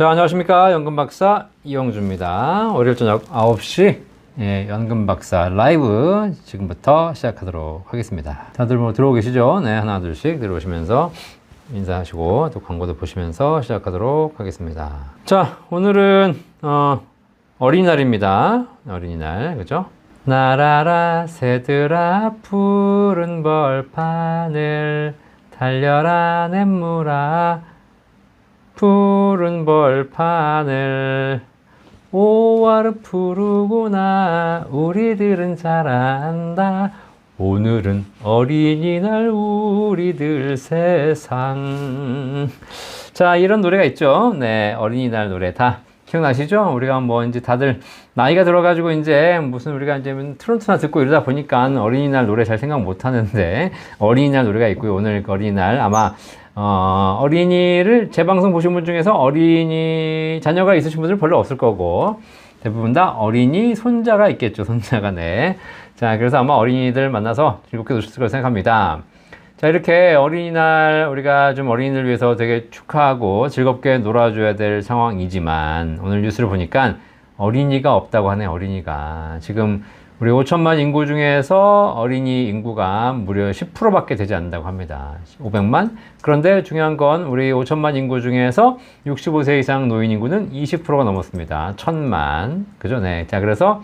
자, 안녕하십니까. 연금박사 이영주입니다. 월요일 저녁 9시 연금박사 라이브 지금부터 시작하도록 하겠습니다. 다들 뭐 들어오고 계시죠? 네, 하나 둘씩 들어오시면서 인사하시고 또 광고도 보시면서 시작하도록 하겠습니다. 자, 오늘은 어린이날입니다. 어린이날, 그죠? 날아라 새들아 푸른 벌판을 달려라 냇물아 푸른 벌판을 오와르 푸르구나 우리들은 잘 안다 오늘은 어린이날 우리들 세상. 자, 이런 노래가 있죠. 네, 어린이날 노래 다 기억나시죠? 우리가 뭐 이제 다들 나이가 들어가지고 이제 무슨 우리가 이제 트로트나 듣고 이러다 보니까 어린이날 노래 잘 생각 못 하는데 어린이날 노래가 있고요. 오늘 어린이날 아마 어린이를 제 방송 보신 분 중에서 어린이 자녀가 있으신 분들 별로 없을 거고 대부분 다 어린이 손자가 있겠죠. 손자가. 네. 자, 그래서 아마 어린이들 만나서 즐겁게 노셨을 거라 생각합니다. 자, 이렇게 어린이날 우리가 좀 어린이를 위해서 되게 축하하고 즐겁게 놀아줘야 될 상황이지만 오늘 뉴스를 보니까 어린이가 없다고 하네. 어린이가 지금 우리 5천만 인구 중에서 어린이 인구가 무려 10%밖에 되지 않는다고 합니다. 500만. 그런데 중요한 건 우리 5천만 인구 중에서 65세 이상 노인 인구는 20%가 넘었습니다. 1,000만. 그죠? 네. 자, 그래서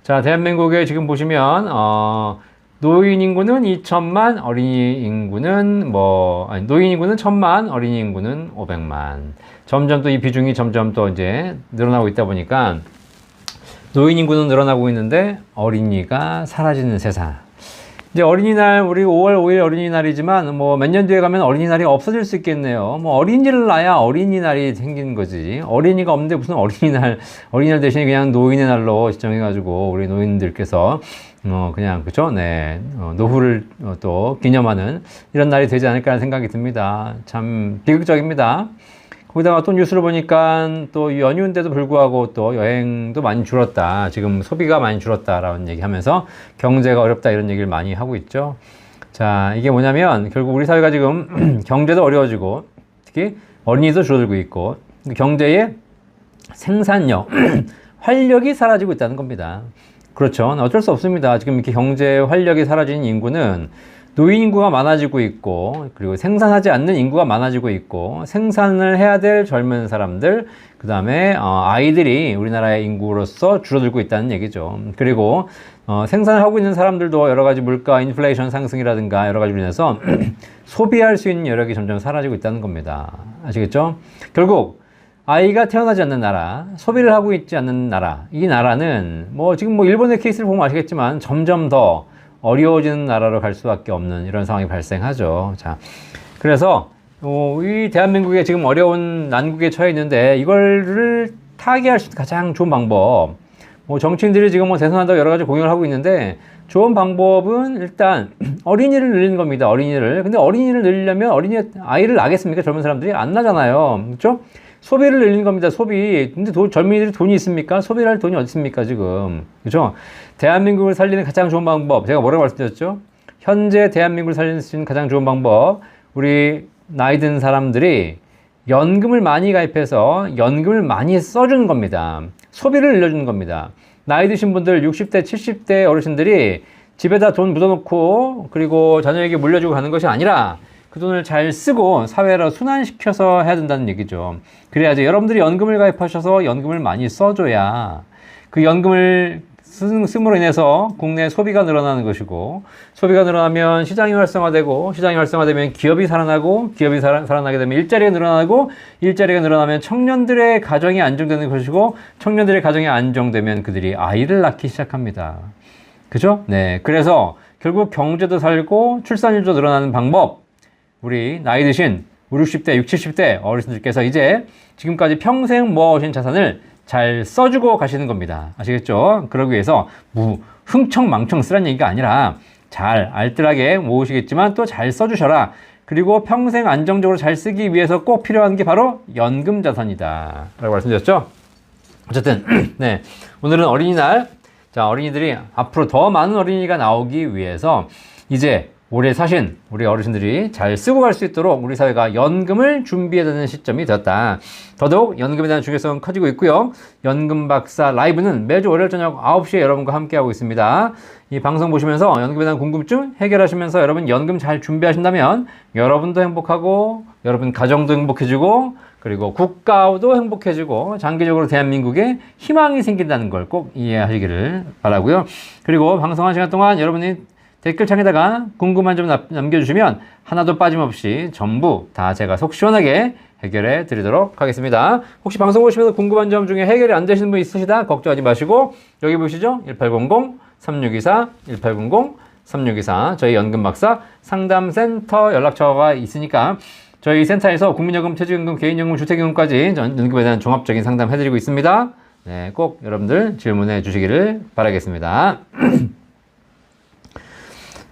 자, 대한민국에 지금 보시면 노인 인구는 2천만, 어린이 인구는 노인 인구는 1,000만, 어린이 인구는 500만. 점점 또 이 비중이 점점 또 이제 늘어나고 있다 보니까 노인 인구는 늘어나고 있는데 어린이가 사라지는 세상. 이제 어린이날 우리 5월 5일 어린이날이지만 뭐 몇 년 뒤에 가면 어린이날이 없어질 수 있겠네요. 뭐 어린이를 낳아야 어린이날이 생기는 거지. 어린이가 없는데 무슨 어린이날 대신에 그냥 노인의 날로 지정해가지고 우리 노인들께서 그냥 그죠? 네, 노후를 또 기념하는 이런 날이 되지 않을까 하는 생각이 듭니다. 참 비극적입니다. 거기다가 또 뉴스를 보니까 또 연휴인데도 불구하고 또 여행도 많이 줄었다. 지금 소비가 많이 줄었다라는 얘기하면서 경제가 어렵다 이런 얘기를 많이 하고 있죠. 자, 이게 뭐냐면 결국 우리 사회가 지금 경제도 어려워지고 특히 어린이도 줄어들고 있고 경제의 생산력, 활력이 사라지고 있다는 겁니다. 그렇죠. 어쩔 수 없습니다. 지금 이렇게 경제 활력이 사라진 인구는 노인 인구가 많아지고 있고 그리고 생산하지 않는 인구가 많아지고 있고 생산을 해야 될 젊은 사람들 그 다음에 아이들이 우리나라의 인구로서 줄어들고 있다는 얘기죠. 그리고 생산을 하고 있는 사람들도 여러 가지 물가 인플레이션 상승이라든가 여러 가지로 인해서 소비할 수 있는 여력이 점점 사라지고 있다는 겁니다. 아시겠죠? 결국 아이가 태어나지 않는 나라, 소비를 하고 있지 않는 나라, 이 나라는 지금 일본의 케이스를 보면 아시겠지만 점점 더 어려워지는 나라로 갈 수밖에 없는 이런 상황이 발생하죠. 자, 그래서 이 대한민국에 지금 어려운 난국에 처해 있는데 이거를 타개할 수 있는 가장 좋은 방법, 정치인들이 지금 대선한다고 여러 가지 공약을 하고 있는데 좋은 방법은 일단 어린이를 늘리는 겁니다. 어린이를. 근데 어린이를 늘리려면 아이를 낳겠습니까? 젊은 사람들이 안 나잖아요. 그렇죠? 소비를 늘리는 겁니다. 소비. 근데 젊은이들이 돈이 있습니까? 소비를 할 돈이 어디 있습니까, 지금? 그죠? 대한민국을 살리는 가장 좋은 방법. 제가 뭐라고 말씀드렸죠? 현재 대한민국을 살리는 수 있는 가장 좋은 방법. 우리 나이 든 사람들이 연금을 많이 가입해서 연금을 많이 써주는 겁니다. 소비를 늘려주는 겁니다. 나이 드신 분들 60대, 70대 어르신들이 집에다 돈 묻어놓고 그리고 자녀에게 물려주고 가는 것이 아니라 그 돈을 잘 쓰고 사회로 순환시켜서 해야 된다는 얘기죠. 그래야지 여러분들이 연금을 가입하셔서 연금을 많이 써줘야 그 연금을 쓰므로 인해서 국내 소비가 늘어나는 것이고 소비가 늘어나면 시장이 활성화되고 시장이 활성화되면 기업이 살아나고 기업이 살아나게 되면 일자리가 늘어나고 일자리가 늘어나면 청년들의 가정이 안정되는 것이고 청년들의 가정이 안정되면 그들이 아이를 낳기 시작합니다. 그죠? 네. 그래서 결국 경제도 살고 출산율도 늘어나는 방법 우리 나이 드신 5, 60대, 60, 70대 어르신들께서 이제 지금까지 평생 모아오신 자산을 잘 써주고 가시는 겁니다. 아시겠죠? 그러기 위해서 흥청망청 쓰라는 얘기가 아니라 잘 알뜰하게 모으시겠지만 또 잘 써주셔라. 그리고 평생 안정적으로 잘 쓰기 위해서 꼭 필요한 게 바로 연금 자산이다 라고 말씀드렸죠? 어쨌든 네, 오늘은 어린이날. 자, 어린이들이 앞으로 더 많은 어린이가 나오기 위해서 이제 오래 사신 우리 어르신들이 잘 쓰고 갈 수 있도록 우리 사회가 연금을 준비해야 되는 시점이 되었다. 더더욱 연금에 대한 중요성은 커지고 있고요. 연금 박사 라이브는 매주 월요일 저녁 9시에 여러분과 함께하고 있습니다. 이 방송 보시면서 연금에 대한 궁금증 해결하시면서 여러분 연금 잘 준비하신다면 여러분도 행복하고 여러분 가정도 행복해지고 그리고 국가도 행복해지고 장기적으로 대한민국에 희망이 생긴다는 걸 꼭 이해하시기를 바라고요. 그리고 방송한 시간 동안 여러분이 댓글창에다가 궁금한 점 남겨주시면 하나도 빠짐없이 전부 다 제가 속 시원하게 해결해 드리도록 하겠습니다. 혹시 방송 보시면서 궁금한 점 중에 해결이 안 되시는 분 있으시다 걱정하지 마시고 여기 보시죠. 1800-3624 1800-3624 저희 연금박사 상담센터 연락처가 있으니까 저희 센터에서 국민연금, 퇴직연금, 개인연금, 주택연금까지 연금에 대한 종합적인 상담 해드리고 있습니다. 네, 꼭 여러분들 질문해 주시기를 바라겠습니다.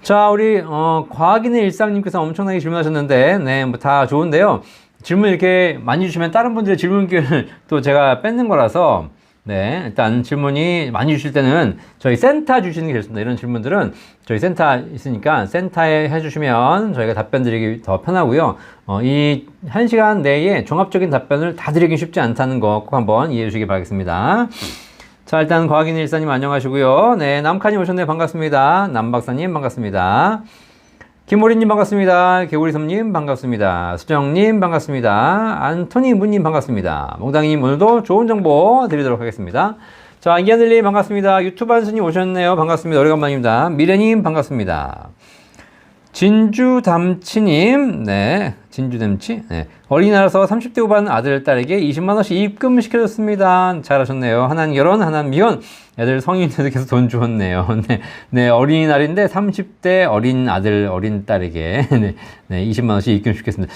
자, 우리 과학인의 일상님께서 엄청나게 질문하셨는데, 네, 뭐 다 좋은데요. 질문 이렇게 많이 주시면 다른 분들의 질문기를 또 제가 뺏는 거라서, 네, 일단 질문이 많이 주실 때는 저희 센터 주시는 게 좋습니다. 이런 질문들은 저희 센터 있으니까 센터에 해주시면 저희가 답변 드리기 더 편하고요. 이 1시간 내에 종합적인 답변을 다 드리기 쉽지 않다는 거 꼭 한번 이해해 주시기 바라겠습니다. 자, 일단 과학인 일사님 안녕하시고요. 네, 남칸님 오셨네요. 반갑습니다. 남박사님 반갑습니다. 김오리님 반갑습니다. 개구리섬님 반갑습니다. 수정님 반갑습니다. 안토니 문님 반갑습니다. 몽당이님 오늘도 좋은 정보 드리도록 하겠습니다. 자, 이하늘님 반갑습니다. 유튜브 한수님 오셨네요. 반갑습니다. 오래간만입니다. 미래님 반갑습니다. 진주담치님, 네, 진주담치, 네. 어린이날에서 30대 후반 아들, 딸에게 20만원씩 입금시켜줬습니다. 잘하셨네요. 하나는 결혼, 하나는 미혼. 애들 성인이 돼도 계속 돈 주었네요. 네, 네, 어린이날인데 30대 어린 아들, 어린 딸에게, 네, 20만원씩 입금시켰습니다.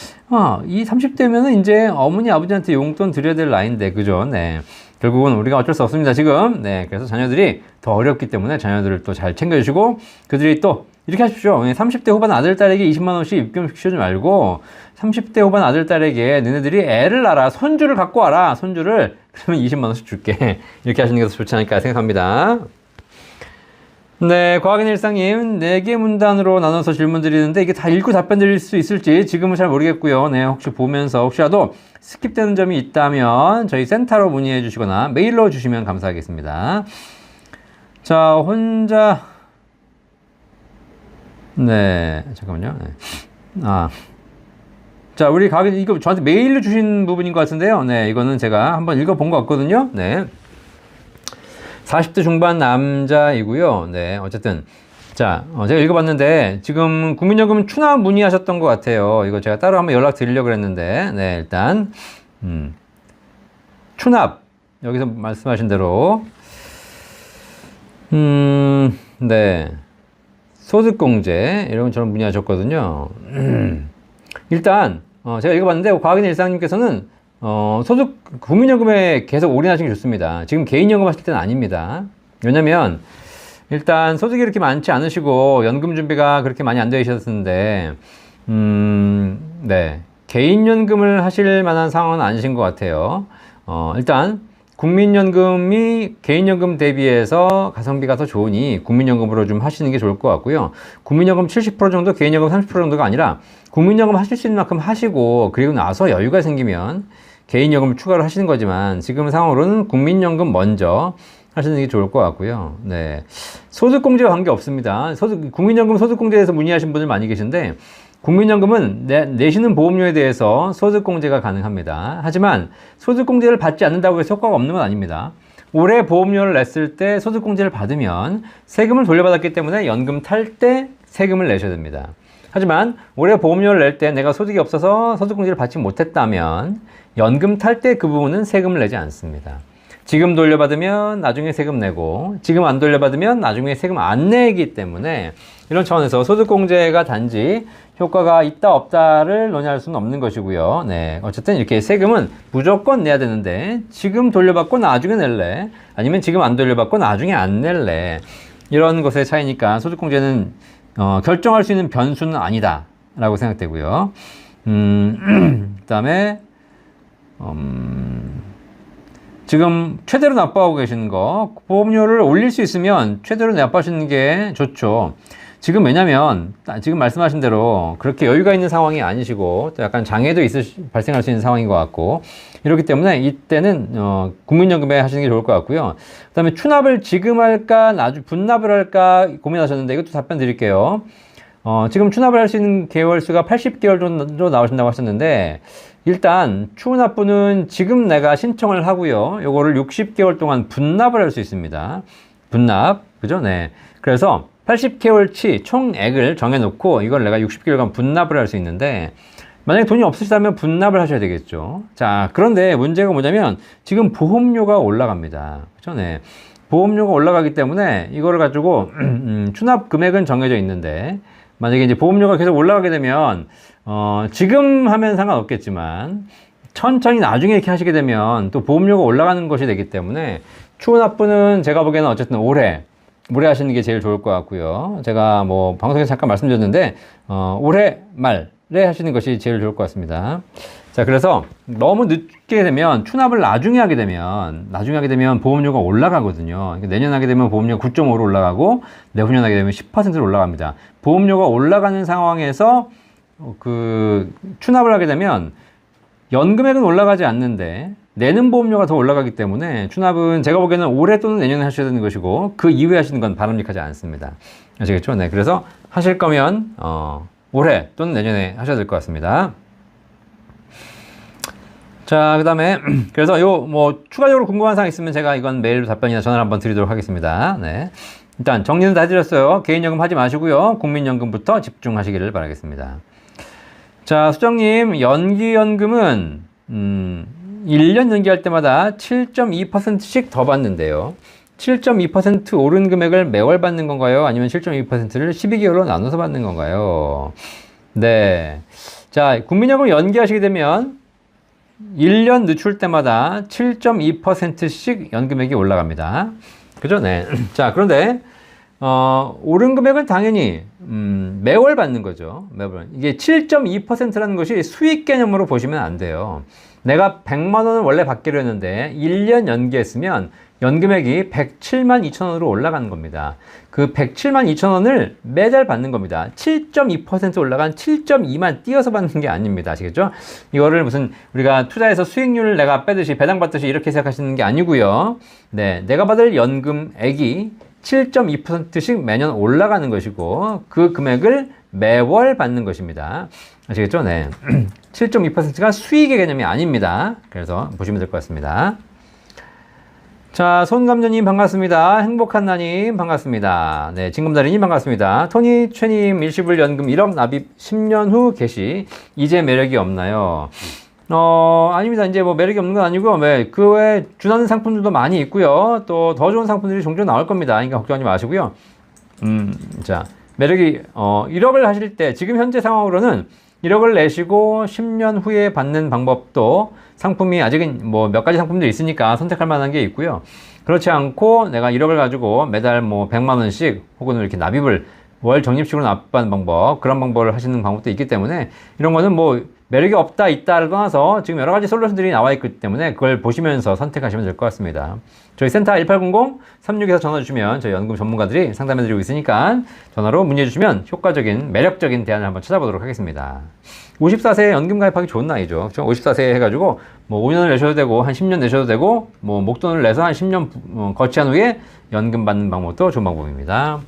이 30대면은 이제 어머니, 아버지한테 용돈 드려야 될 나이인데, 그죠? 네. 결국은 우리가 어쩔 수 없습니다, 지금. 네, 그래서 자녀들이 더 어렵기 때문에 자녀들을 또 잘 챙겨주시고, 그들이 또 이렇게 하십시오. 30대 후반 아들, 딸에게 20만원씩 입금시키지 말고, 30대 후반 아들, 딸에게 너네들이 애를 낳아라. 손주를 갖고 와라. 손주를. 그러면 20만원씩 줄게. 이렇게 하시는 게 더 좋지 않을까 생각합니다. 네, 과학인 일상님, 4개 문단으로 나눠서 질문 드리는데, 이게 다 읽고 답변 드릴 수 있을지 지금은 잘 모르겠고요. 네, 혹시 보면서 혹시라도 스킵되는 점이 있다면 저희 센터로 문의해 주시거나 메일로 주시면 감사하겠습니다. 자, 혼자, 네, 잠깐만요. 네. 자, 우리 과학인, 이거 저한테 메일로 주신 부분인 것 같은데요. 네, 이거는 제가 한번 읽어본 것 같거든요. 네. 40대 중반 남자이고요. 네, 어쨌든 자, 제가 읽어봤는데 지금 국민연금 추납 문의하셨던 것 같아요. 이거 제가 따로 한번 연락 드리려고 했는데, 네, 일단 추납 여기서 말씀하신 대로 네, 소득공제 이런 것처럼 문의하셨거든요. 일단 제가 읽어봤는데 과학인의 일상님께서는 국민연금에 계속 올인하시는 게 좋습니다. 지금 개인연금 하실 때는 아닙니다. 왜냐면, 일단 소득이 그렇게 많지 않으시고, 연금 준비가 그렇게 많이 안 되셨는데, 네. 개인연금을 하실 만한 상황은 아니신 것 같아요. 일단, 국민연금이 개인연금 대비해서 가성비가 더 좋으니 국민연금으로 좀 하시는 게 좋을 것 같고요. 국민연금 70% 정도, 개인연금 30% 정도가 아니라 국민연금 하실 수 있는 만큼 하시고 그리고 나서 여유가 생기면 개인연금을 추가로 하시는 거지만 지금 상황으로는 국민연금 먼저 하시는 게 좋을 것 같고요. 네. 소득공제와 관계 없습니다. 국민연금 소득공제에서 문의하신 분들 많이 계신데 국민연금은 내시는 보험료에 대해서 소득공제가 가능합니다. 하지만 소득공제를 받지 않는다고 해서 효과가 없는 건 아닙니다. 올해 보험료를 냈을 때 소득공제를 받으면 세금을 돌려받았기 때문에 연금 탈 때 세금을 내셔야 됩니다. 하지만 올해 보험료를 낼 때 내가 소득이 없어서 소득공제를 받지 못했다면 연금 탈 때 그 부분은 세금을 내지 않습니다. 지금 돌려받으면 나중에 세금 내고 지금 안 돌려받으면 나중에 세금 안 내기 때문에 이런 차원에서 소득공제가 단지 효과가 있다 없다를 논의할 수는 없는 것이고요. 네, 어쨌든 이렇게 세금은 무조건 내야 되는데 지금 돌려받고 나중에 낼래 아니면 지금 안 돌려받고 나중에 안 낼래 이런 것의 차이니까 소득공제는 결정할 수 있는 변수는 아니다 라고 생각되고요. 그 다음에 지금 최대로 납부하고 계시는 거 보험료를 올릴 수 있으면 최대로 납부하시는 게 좋죠. 지금 왜냐면 지금 말씀하신 대로 그렇게 여유가 있는 상황이 아니시고 또 약간 장애도 발생할 수 있는 상황인 것 같고 이렇기 때문에 이때는 국민연금에 하시는 게 좋을 것 같고요. 그다음에 추납을 지금 할까 분납을 할까 고민하셨는데 이것도 답변 드릴게요. 지금 추납을 할 수 있는 개월수가 80개월 정도 나오신다고 하셨는데 일단 추납분은 지금 내가 신청을 하고요. 요거를 60개월 동안 분납을 할 수 있습니다. 분납, 그죠? 네. 그래서 80개월치 총액을 정해놓고 이걸 내가 60개월간 분납을 할 수 있는데 만약에 돈이 없으시다면 분납을 하셔야 되겠죠. 자, 그런데 문제가 뭐냐면 지금 보험료가 올라갑니다. 그죠? 네. 보험료가 올라가기 때문에 이거를 가지고 추납 금액은 정해져 있는데 만약에 이제 보험료가 계속 올라가게 되면 지금 하면 상관없겠지만 천천히 나중에 이렇게 하시게 되면 또 보험료가 올라가는 것이 되기 때문에 추납분은 제가 보기에는 어쨌든 올해 하시는 게 제일 좋을 것 같고요. 제가 뭐 방송에서 잠깐 말씀드렸는데 올해 말에 하시는 것이 제일 좋을 것 같습니다. 자, 그래서 너무 늦게 되면 추납을 나중에 하게 되면 보험료가 올라가거든요. 그러니까 내년 하게 되면 보험료가 9.5로 올라가고 내후년 하게 되면 10%로 올라갑니다. 보험료가 올라가는 상황에서 그 추납을 하게 되면 연금액은 올라가지 않는데 내는 보험료가 더 올라가기 때문에 추납은 제가 보기에는 올해 또는 내년에 하셔야 되는 것이고 그 이후에 하시는 건 바람직하지 않습니다. 아시겠죠? 네. 그래서 하실 거면 올해 또는 내년에 하셔야 될 것 같습니다. 자, 그 다음에 그래서 뭐 추가적으로 궁금한 사항 있으면 제가 이건 메일로 답변이나 전화를 한번 드리도록 하겠습니다. 네. 일단 정리는 다 해드렸어요. 개인연금 하지 마시고요. 국민연금부터 집중하시기를 바라겠습니다. 자, 수정님, 연기연금은 1년 연기할 때마다 7.2%씩 더 받는데요. 7.2% 오른 금액을 매월 받는 건가요? 아니면 7.2%를 12개월로 나눠서 받는 건가요? 네. 자, 국민연금 연기하시게 되면 1년 늦출 때마다 7.2%씩 연금액이 올라갑니다. 그죠? 네. 자, 그런데 오른 금액은 당연히 매월 받는 거죠. 매월. 이게 7.2%라는 것이 수익 개념으로 보시면 안 돼요. 내가 100만 원을 원래 받기로 했는데 1년 연기했으면 연금액이 107만 2천 원으로 올라가는 겁니다. 그 107만 2천 원을 매달 받는 겁니다. 7.2% 올라간 7.2만 띄어서 받는 게 아닙니다. 아시겠죠? 이거를 무슨 우리가 투자해서 수익률을 내가 빼듯이 배당받듯이 이렇게 생각하시는 게 아니고요. 네, 내가 받을 연금액이 7.2%씩 매년 올라가는 것이고 그 금액을 매월 받는 것입니다. 아시겠죠? 네. 7.2%가 수익의 개념이 아닙니다. 그래서 보시면 될 것 같습니다. 자, 손감자님 반갑습니다. 행복한 나님 반갑습니다. 네, 진금다리님 반갑습니다. 토니 최님 일시불 연금 1억 납입 10년 후 개시 이제 매력이 없나요? 아닙니다. 이제 뭐 매력이 없는 건 아니고 그 외에 준하는 상품들도 많이 있고요. 또 더 좋은 상품들이 종종 나올 겁니다. 그러니까 걱정하지 마시고요. 자, 매력이 1억을 하실 때 지금 현재 상황으로는 1억을 내시고 10년 후에 받는 방법도 상품이 아직은 뭐 몇 가지 상품들이 있으니까 선택할 만한 게 있고요. 그렇지 않고 내가 1억을 가지고 매달 뭐 100만 원씩 혹은 이렇게 납입을 월 적립식으로 납입하는 방법, 그런 방법을 하시는 방법도 있기 때문에 이런 거는 뭐 매력이 없다, 있다를 떠나서 지금 여러 가지 솔루션들이 나와 있기 때문에 그걸 보시면서 선택하시면 될 것 같습니다. 저희 센터 1800-36에서 전화 주시면 저희 연금 전문가들이 상담해 드리고 있으니까 전화로 문의해 주시면 효과적인, 매력적인 대안을 한번 찾아보도록 하겠습니다. 54세에 연금 가입하기 좋은 나이죠. 54세 해가지고 뭐 5년을 내셔도 되고 한 10년 내셔도 되고 뭐 목돈을 내서 한 10년 거치한 후에 연금 받는 방법도 좋은 방법입니다.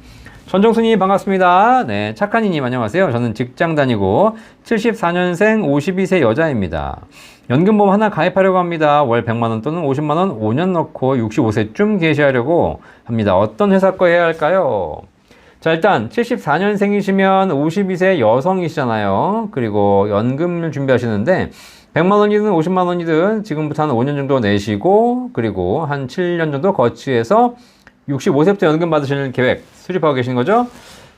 전정순이 반갑습니다. 네, 착한이님 안녕하세요. 저는 직장 다니고 74년생 52세 여자입니다. 연금보험 하나 가입하려고 합니다. 월 100만원 또는 50만원 5년 넣고 65세쯤 개시하려고 합니다. 어떤 회사 거 해야 할까요? 자, 일단 74년생이시면 52세 여성이시잖아요. 그리고 연금을 준비하시는데 100만원이든 50만원이든 지금부터 한 5년 정도 내시고 그리고 한 7년 정도 거치해서 65세부터 연금 받으시는 계획 수립하고 계신 거죠?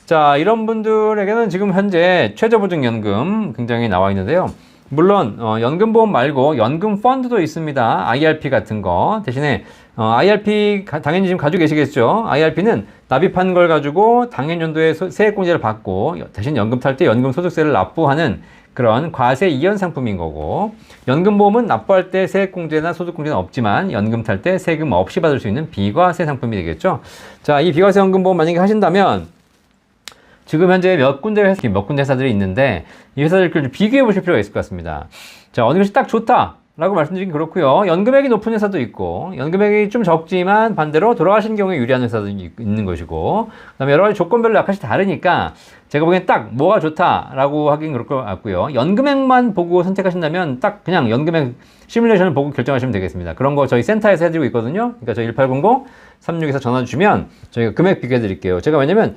자, 이런 분들에게는 지금 현재 최저보증연금 굉장히 나와 있는데요. 물론 연금보험 말고 연금 펀드도 있습니다. IRP 같은 거. 대신에 IRP 당연히 지금 가지고 계시겠죠? IRP는 납입한 걸 가지고 당연연도에 세액공제를 받고 대신 연금 탈 때 연금소득세를 납부하는 그런 과세 이연 상품인 거고, 연금보험은 납부할 때 세액공제나 소득공제는 없지만 연금 탈 때 세금 없이 받을 수 있는 비과세 상품이 되겠죠. 자, 이 비과세 연금보험 만약에 하신다면 지금 현재 몇 군데 회사들이 있는데 이 회사들을 비교해 보실 필요가 있을 것 같습니다. 자, 어느 것이 딱 좋다라고 말씀드리긴 그렇고요. 연금액이 높은 회사도 있고 연금액이 좀 적지만 반대로 돌아가신 경우에 유리한 회사도 있는 것이고, 그다음에 여러 가지 조건별로 약간씩 다르니까 제가 보기엔 딱 뭐가 좋다라고 하긴 그럴 것 같고요. 연금액만 보고 선택하신다면 딱 그냥 연금액 시뮬레이션을 보고 결정하시면 되겠습니다. 그런 거 저희 센터에서 해드리고 있거든요. 그러니까 저희 1800-36에서 전화 주시면 저희가 금액 비교해 드릴게요. 제가 왜냐면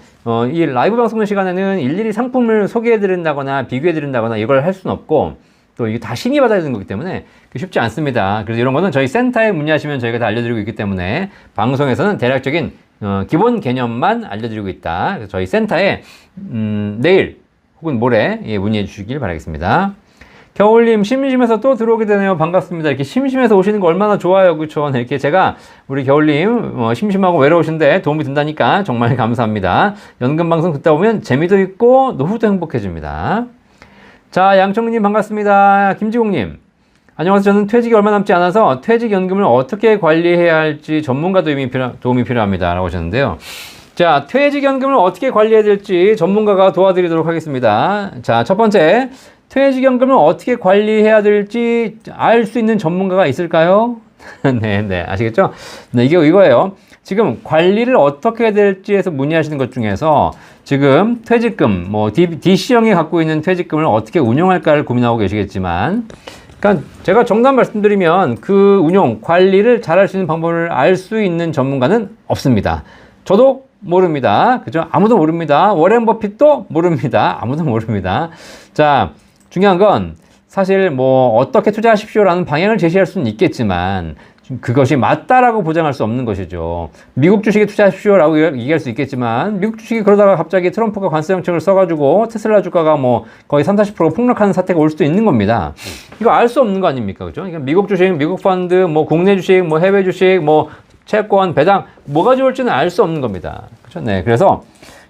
이 라이브 방송 시간에는 일일이 상품을 소개해 드린다거나 비교해 드린다거나 이걸 할 수는 없고, 또 이게 다 심의 받아야 되는 거기 때문에 쉽지 않습니다. 그래서 이런 거는 저희 센터에 문의하시면 저희가 다 알려드리고 있기 때문에 방송에서는 대략적인 기본 개념만 알려드리고 있다. 그래서 저희 센터에 내일 혹은 모레 문의해 주시길 바라겠습니다. 겨울님, 심심해서 또 들어오게 되네요. 반갑습니다. 이렇게 심심해서 오시는 거 얼마나 좋아요. 그쵸? 네, 이렇게 제가 우리 겨울님 심심하고 외로우신데 도움이 된다니까 정말 감사합니다. 연금방송 듣다 보면 재미도 있고 노후도 행복해집니다. 자, 양청님 반갑습니다. 김지공님, 안녕하세요. 저는 퇴직이 얼마 남지 않아서 퇴직연금을 어떻게 관리해야 할지 전문가 도움이 필요합니다. 라고 하셨는데요. 자, 퇴직연금을 어떻게 관리해야 될지 전문가가 도와드리도록 하겠습니다. 자, 첫 번째, 퇴직연금을 어떻게 관리해야 될지 알 수 있는 전문가가 있을까요? 네, 아시겠죠? 네, 이거예요. 지금 관리를 어떻게 해야 될지에서 문의하시는 것 중에서 지금 퇴직금, DC형이 갖고 있는 퇴직금을 어떻게 운용할까를 고민하고 계시겠지만, 그러니까 제가 정답 말씀드리면 그 운용, 관리를 잘할 수 있는 방법을 알 수 있는 전문가는 없습니다. 저도 모릅니다. 그죠? 아무도 모릅니다. 워렌 버핏도 모릅니다. 아무도 모릅니다. 자, 중요한 건 사실 어떻게 투자하십시오라는 방향을 제시할 수는 있겠지만 그것이 맞다라고 보장할 수 없는 것이죠. 미국 주식에 투자하십시오라고 얘기할 수 있겠지만 미국 주식이 그러다가 갑자기 트럼프가 관세 정책을 써가지고 테슬라 주가가 거의 30-40% 폭락하는 사태가 올 수도 있는 겁니다. 이거 알 수 없는 거 아닙니까? 그죠? 그러니까 미국 주식, 미국 펀드, 국내 주식, 해외 주식, 채권, 배당, 뭐가 좋을지는 알 수 없는 겁니다. 그죠? 네. 그래서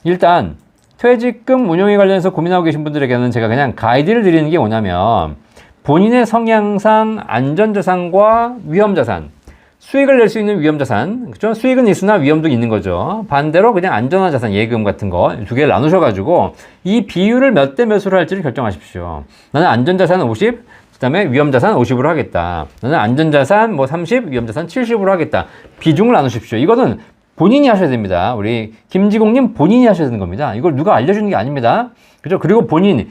일단 퇴직금 운용에 관련해서 고민하고 계신 분들에게는 제가 그냥 가이드를 드리는 게 뭐냐면 본인의 성향상 안전자산과 위험자산, 수익을 낼 수 있는 위험자산, 그죠? 수익은 있으나 위험도 있는 거죠. 반대로 그냥 안전한 자산, 예금 같은 거 두 개를 나누셔가지고 이 비율을 몇 대 몇으로 할지를 결정하십시오. 나는 안전자산 50, 그 다음에 위험자산 50으로 하겠다. 나는 안전자산 30, 위험자산 70으로 하겠다. 비중을 나누십시오. 이거는 본인이 하셔야 됩니다. 우리 김지공님 본인이 하셔야 되는 겁니다. 이걸 누가 알려주는 게 아닙니다. 그죠? 그리고 본인이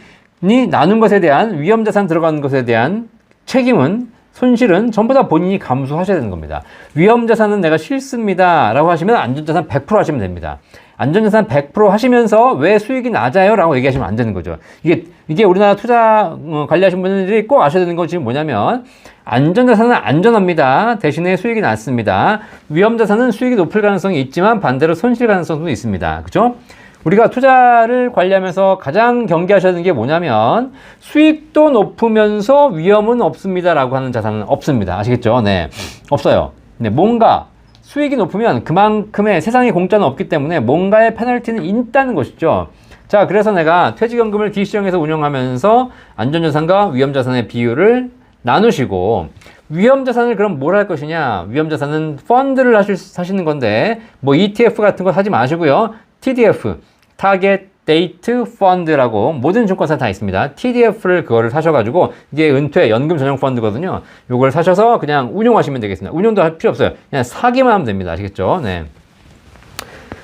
나눈 것에 대한 위험자산 들어가는 것에 대한 책임은, 손실은 전부 다 본인이 감수하셔야 되는 겁니다. 위험자산은 내가 싫습니다 라고 하시면 안전자산 100% 하시면 됩니다. 안전자산 100% 하시면서 왜 수익이 낮아요? 라고 얘기하시면 안 되는 거죠. 이게 우리나라 투자 관리하시는 분들이 꼭 아셔야 되는 건 지금 뭐냐면 안전자산은 안전합니다. 대신에 수익이 낮습니다. 위험자산은 수익이 높을 가능성이 있지만 반대로 손실 가능성도 있습니다. 그죠? 우리가 투자를 관리하면서 가장 경계하셔야 되는 게 뭐냐면 수익도 높으면서 위험은 없습니다 라고 하는 자산은 없습니다. 아시겠죠? 네. 없어요. 네. 뭔가 수익이 높으면 그만큼의 세상에 공짜는 없기 때문에 뭔가의 페널티는 있다는 것이죠. 자, 그래서 내가 퇴직연금을 DC형에서 운영하면서 안전자산과 위험자산의 비율을 나누시고, 위험자산을 그럼 뭘 할 것이냐? 위험자산은 펀드를 사시는 건데 ETF 같은 거 사지 마시고요. TDF, 타겟 데이트 펀드라고 모든 증권사 다 있습니다. TDF를 그거를 사셔가지고 이게 은퇴 연금 전용 펀드거든요. 요걸 사셔서 그냥 운용하시면 되겠습니다. 운용도 할 필요 없어요. 그냥 사기만 하면 됩니다. 아시겠죠? 네.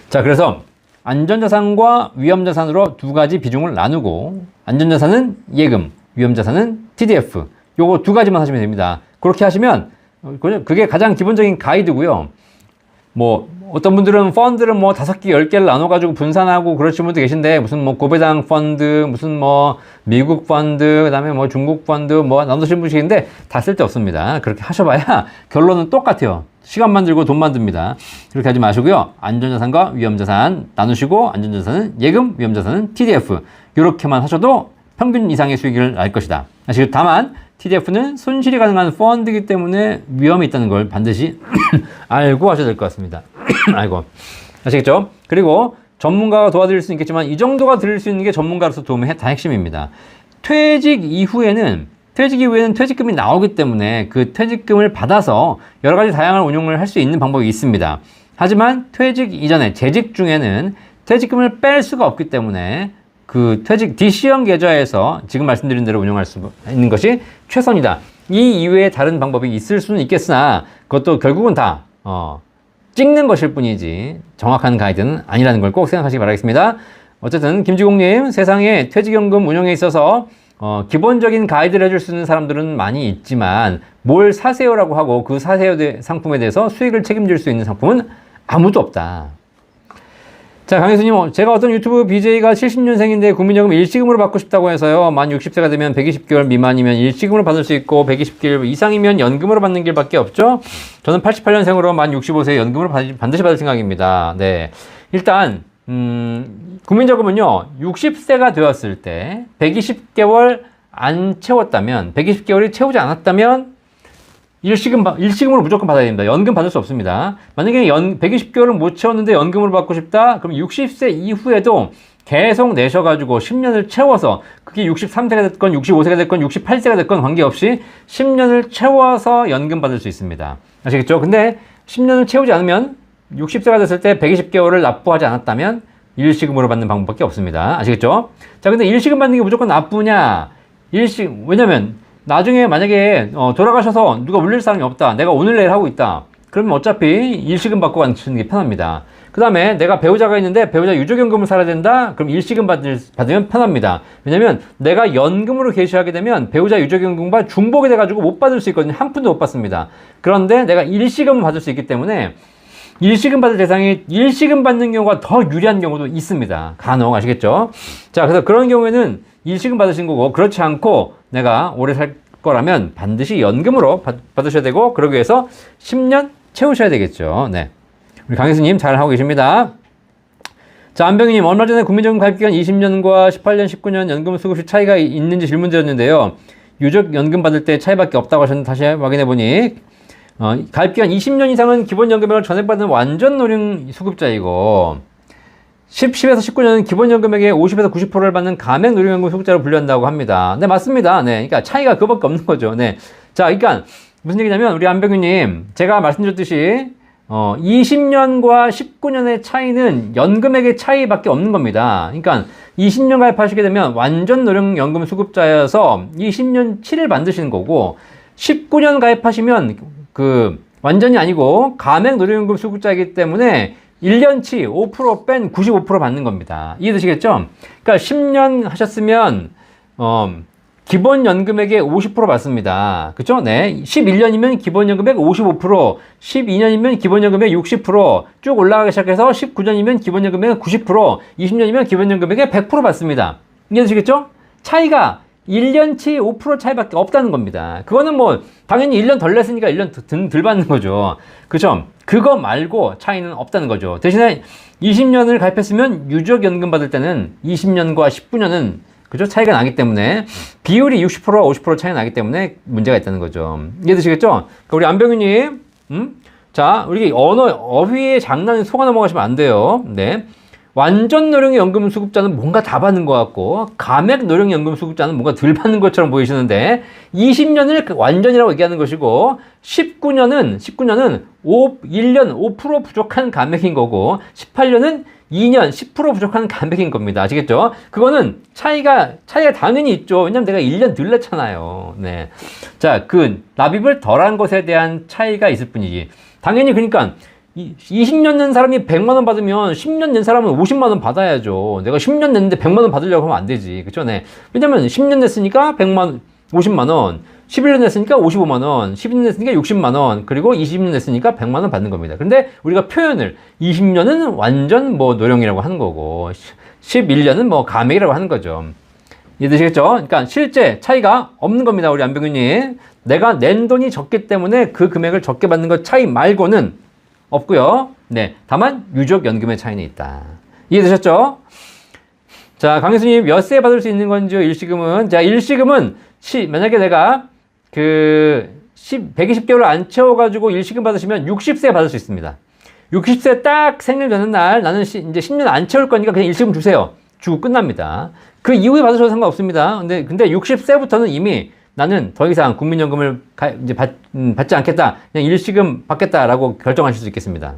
자, 그래서 안전자산과 위험자산으로 두 가지 비중을 나누고, 안전자산은 예금, 위험자산은 TDF. 요거 두 가지만 하시면 됩니다. 그렇게 하시면 그게 가장 기본적인 가이드고요. 어떤 분들은 펀드를 5개, 10개를 나눠가지고 분산하고 그러신 분도 계신데, 무슨 고배당 펀드, 무슨 미국 펀드, 그 다음에 중국 펀드, 나누신 분이신데, 다 쓸데없습니다. 그렇게 하셔봐야 결론은 똑같아요. 시간만 들고 돈만 듭니다. 그렇게 하지 마시고요. 안전자산과 위험자산 나누시고, 안전자산은 예금, 위험자산은 TDF. 이렇게만 하셔도 평균 이상의 수익을 날 것이다. 다만, TDF는 손실이 가능한 펀드이기 때문에 위험이 있다는 걸 반드시 알고 하셔야 될 것 같습니다. 아이고. 아시겠죠? 그리고 전문가가 도와드릴 수 있겠지만 이 정도가 드릴 수 있는 게 전문가로서 도움이 다 핵심입니다. 퇴직 이후에는 퇴직금이 나오기 때문에 그 퇴직금을 받아서 여러 가지 다양한 운용을 할 수 있는 방법이 있습니다. 하지만 퇴직 이전에 재직 중에는 퇴직금을 뺄 수가 없기 때문에 그 DC형 계좌에서 지금 말씀드린 대로 운영할 수 있는 것이 최선이다. 이 이외에 다른 방법이 있을 수는 있겠으나 그것도 결국은 다 찍는 것일 뿐이지 정확한 가이드는 아니라는 걸 꼭 생각하시기 바라겠습니다. 어쨌든 김지공님, 세상에 퇴직연금 운영에 있어서 기본적인 가이드를 해줄 수 있는 사람들은 많이 있지만 뭘 사세요라고 하고 그 사세요 상품에 대해서 수익을 책임질 수 있는 상품은 아무도 없다. 자, 강혜수님, 제가 어떤 유튜브 BJ가 70년생인데 국민연금 일시금으로 받고 싶다고 해서요. 만 60세가 되면 120개월 미만이면 일시금으로 받을 수 있고 120개월 이상이면 연금으로 받는 길밖에 없죠. 저는 88년생으로 만 65세에 연금으로 반드시 받을 생각입니다. 네, 일단 국민연금은요 60세가 되었을 때 120개월 안 채웠다면 120개월이 채우지 않았다면 일시금으로 무조건 받아야 됩니다. 연금 받을 수 없습니다. 만약에 120개월을 못 채웠는데 연금으로 받고 싶다? 그럼 60세 이후에도 계속 내셔가지고 10년을 채워서 그게 63세가 됐건 65세가 됐건 68세가 됐건 관계없이 10년을 채워서 연금 받을 수 있습니다. 아시겠죠? 근데 10년을 채우지 않으면 60세가 됐을 때 120개월을 납부하지 않았다면 일시금으로 받는 방법밖에 없습니다. 아시겠죠? 자, 근데 일시금 받는 게 무조건 나쁘냐? 왜냐면 나중에 만약에 돌아가셔서 누가 물릴 사람이 없다. 내가 오늘 내일 하고 있다. 그러면 어차피 일시금 받고 가는 게 편합니다. 그 다음에 내가 배우자가 있는데 배우자 유족연금을 살아야 된다? 그럼 일시금 받으면 편합니다. 왜냐면 내가 연금으로 개시하게 되면 배우자 유족연금과 중복이 돼가지고 못 받을 수 있거든요. 한 푼도 못 받습니다. 그런데 내가 일시금을 받을 수 있기 때문에 일시금 받을 대상이 일시금 받는 경우가 더 유리한 경우도 있습니다. 간혹 아시겠죠? 자, 그래서 그런 경우에는 일시금 받으신 거고, 그렇지 않고 내가 오래 살 거라면 반드시 연금으로 받으셔야 되고, 그러기 위해서 10년 채우셔야 되겠죠. 네. 우리 강혜수님 잘 하고 계십니다. 자, 안병희님, 얼마 전에 국민연금 가입기간 20년과 18년, 19년 연금 수급시 차이가 있는지 질문 드렸는데요. 유족 연금 받을 때 차이밖에 없다고 하셨는데 다시 확인해 보니 가입기간 20년 이상은 기본연금액을 전액받는 완전 노령 수급자이고 10에서 19년은 기본연금액의 50에서 90%를 받는 가맹 노령연금 수급자로 분류한다고 합니다. 네, 맞습니다. 네, 그러니까 차이가 그거밖에 없는 거죠. 네, 자, 그러니까 무슨 얘기냐면 우리 안병규님, 제가 말씀드렸듯이 20년과 19년의 차이는 연금액의 차이밖에 없는 겁니다. 그러니까 20년 가입하시게 되면 완전 노령연금 수급자여서 20년 치를 만드시는 거고 19년 가입하시면 완전히 아니고 가맹 노령연금 수급자이기 때문에 1년치 5% 뺀 95% 받는 겁니다. 이해되시겠죠? 그러니까 10년 하셨으면 기본연금액의 50% 받습니다. 그쵸? 네. 11년이면 기본연금액 55%, 12년이면 기본연금액 60%쭉 올라가기 시작해서 19년이면 기본연금액 90%, 20년이면 기본연금액의 100% 받습니다. 이해되시겠죠? 차이가 1년치 5% 차이밖에 없다는 겁니다. 그거는 뭐 당연히 1년 덜 냈으니까 1년 덜 받는 거죠. 그죠? 그거 말고 차이는 없다는 거죠. 대신에 20년을 가입했으면 유족연금 받을 때는 20년과 19년은 그죠? 차이가 나기 때문에 비율이 60% 50% 차이가 나기 때문에 문제가 있다는 거죠. 이해되시겠죠? 그러니까 우리 안병규님, 자, 우리 어휘의 장난에 속아 넘어가시면 안 돼요. 네. 완전 노령연금 수급자는 뭔가 다 받는 것 같고 가맥 노령연금 수급자는 뭔가 덜 받는 것처럼 보이시는데 20년을 완전이라고 얘기하는 것이고 19년은 1년 5% 부족한 가맥인 거고 18년은 2년 10% 부족한 가맥인 겁니다. 아시겠죠? 그거는 차이가 당연히 있죠. 왜냐면 내가 1년 덜 냈잖아요. 네. 자, 납입을 덜한 것에 대한 차이가 있을 뿐이지. 당연히 그러니까 20년 낸 사람이 100만 원 받으면 10년 낸 사람은 50만 원 받아야죠. 내가 10년 냈는데 100만 원 받으려고 하면 안 되지. 그쵸? 네. 왜냐면 10년 냈으니까 50만 원, 11년 냈으니까 55만 원, 12년 냈으니까 60만 원, 그리고 20년 냈으니까 100만 원 받는 겁니다. 근데 우리가 표현을 20년은 완전 노령이라고 하는 거고 11년은 가맥이라고 하는 거죠. 이해되시겠죠? 그러니까 실제 차이가 없는 겁니다. 우리 안병규님. 내가 낸 돈이 적기 때문에 그 금액을 적게 받는 것 차이 말고는 없고요. 네, 다만 유족연금의 차이는 있다. 이해되셨죠? 자, 강혜수님 몇 세에 받을 수 있는 건지요? 일시금은? 자, 일시금은 만약에 내가 120개월을 안 채워가지고 일시금 받으시면 60세에 받을 수 있습니다. 60세 딱 생일되는 날 나는 이제 10년 안 채울 거니까 그냥 일시금 주세요. 주고 끝납니다. 그 이후에 받으셔도 상관없습니다. 근데 60세부터는 이미 나는 더 이상 국민연금을 이제 받지 않겠다. 그냥 일시금 받겠다라고 결정하실 수 있겠습니다.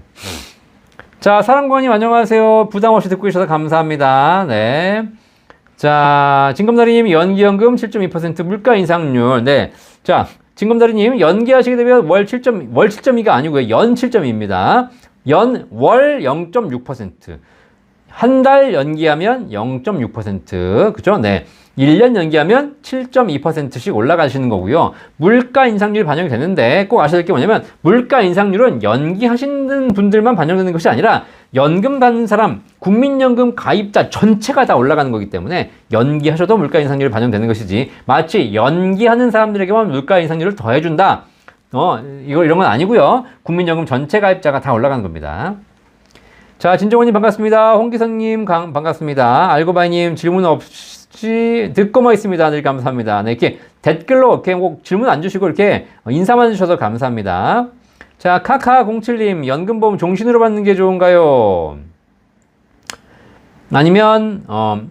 자, 사랑관님 안녕하세요. 부담 없이 듣고 계셔서 감사합니다. 네. 자, 진검다리님 연기연금 7.2% 물가 인상률. 네. 자, 진검다리님 연기하시게 되면 월 7.2가 아니고요. 연 7.2입니다. 월 0.6%. 한 달 연기하면 0.6%. 그죠? 네. 1년 연기하면 7.2%씩 올라가시는 거고요. 물가 인상률이 반영이 되는데 꼭 아셔야 될 게 뭐냐면 물가 인상률은 연기하시는 분들만 반영되는 것이 아니라 연금 받는 사람, 국민연금 가입자 전체가 다 올라가는 거기 때문에 연기하셔도 물가 인상률이 반영되는 것이지 마치 연기하는 사람들에게만 물가 인상률을 더해준다. 이런 건 아니고요. 국민연금 전체 가입자가 다 올라가는 겁니다. 자, 진정원님 반갑습니다. 홍기선님 반갑습니다. 알고바이님 질문 없이 듣고만 있습니다. 늘 감사합니다. 네, 이렇게 댓글로 이렇게 꼭 질문 안 주시고 이렇게 인사만 주셔서 감사합니다. 자, 카카07님 연금보험 종신으로 받는 게 좋은가요? 아니면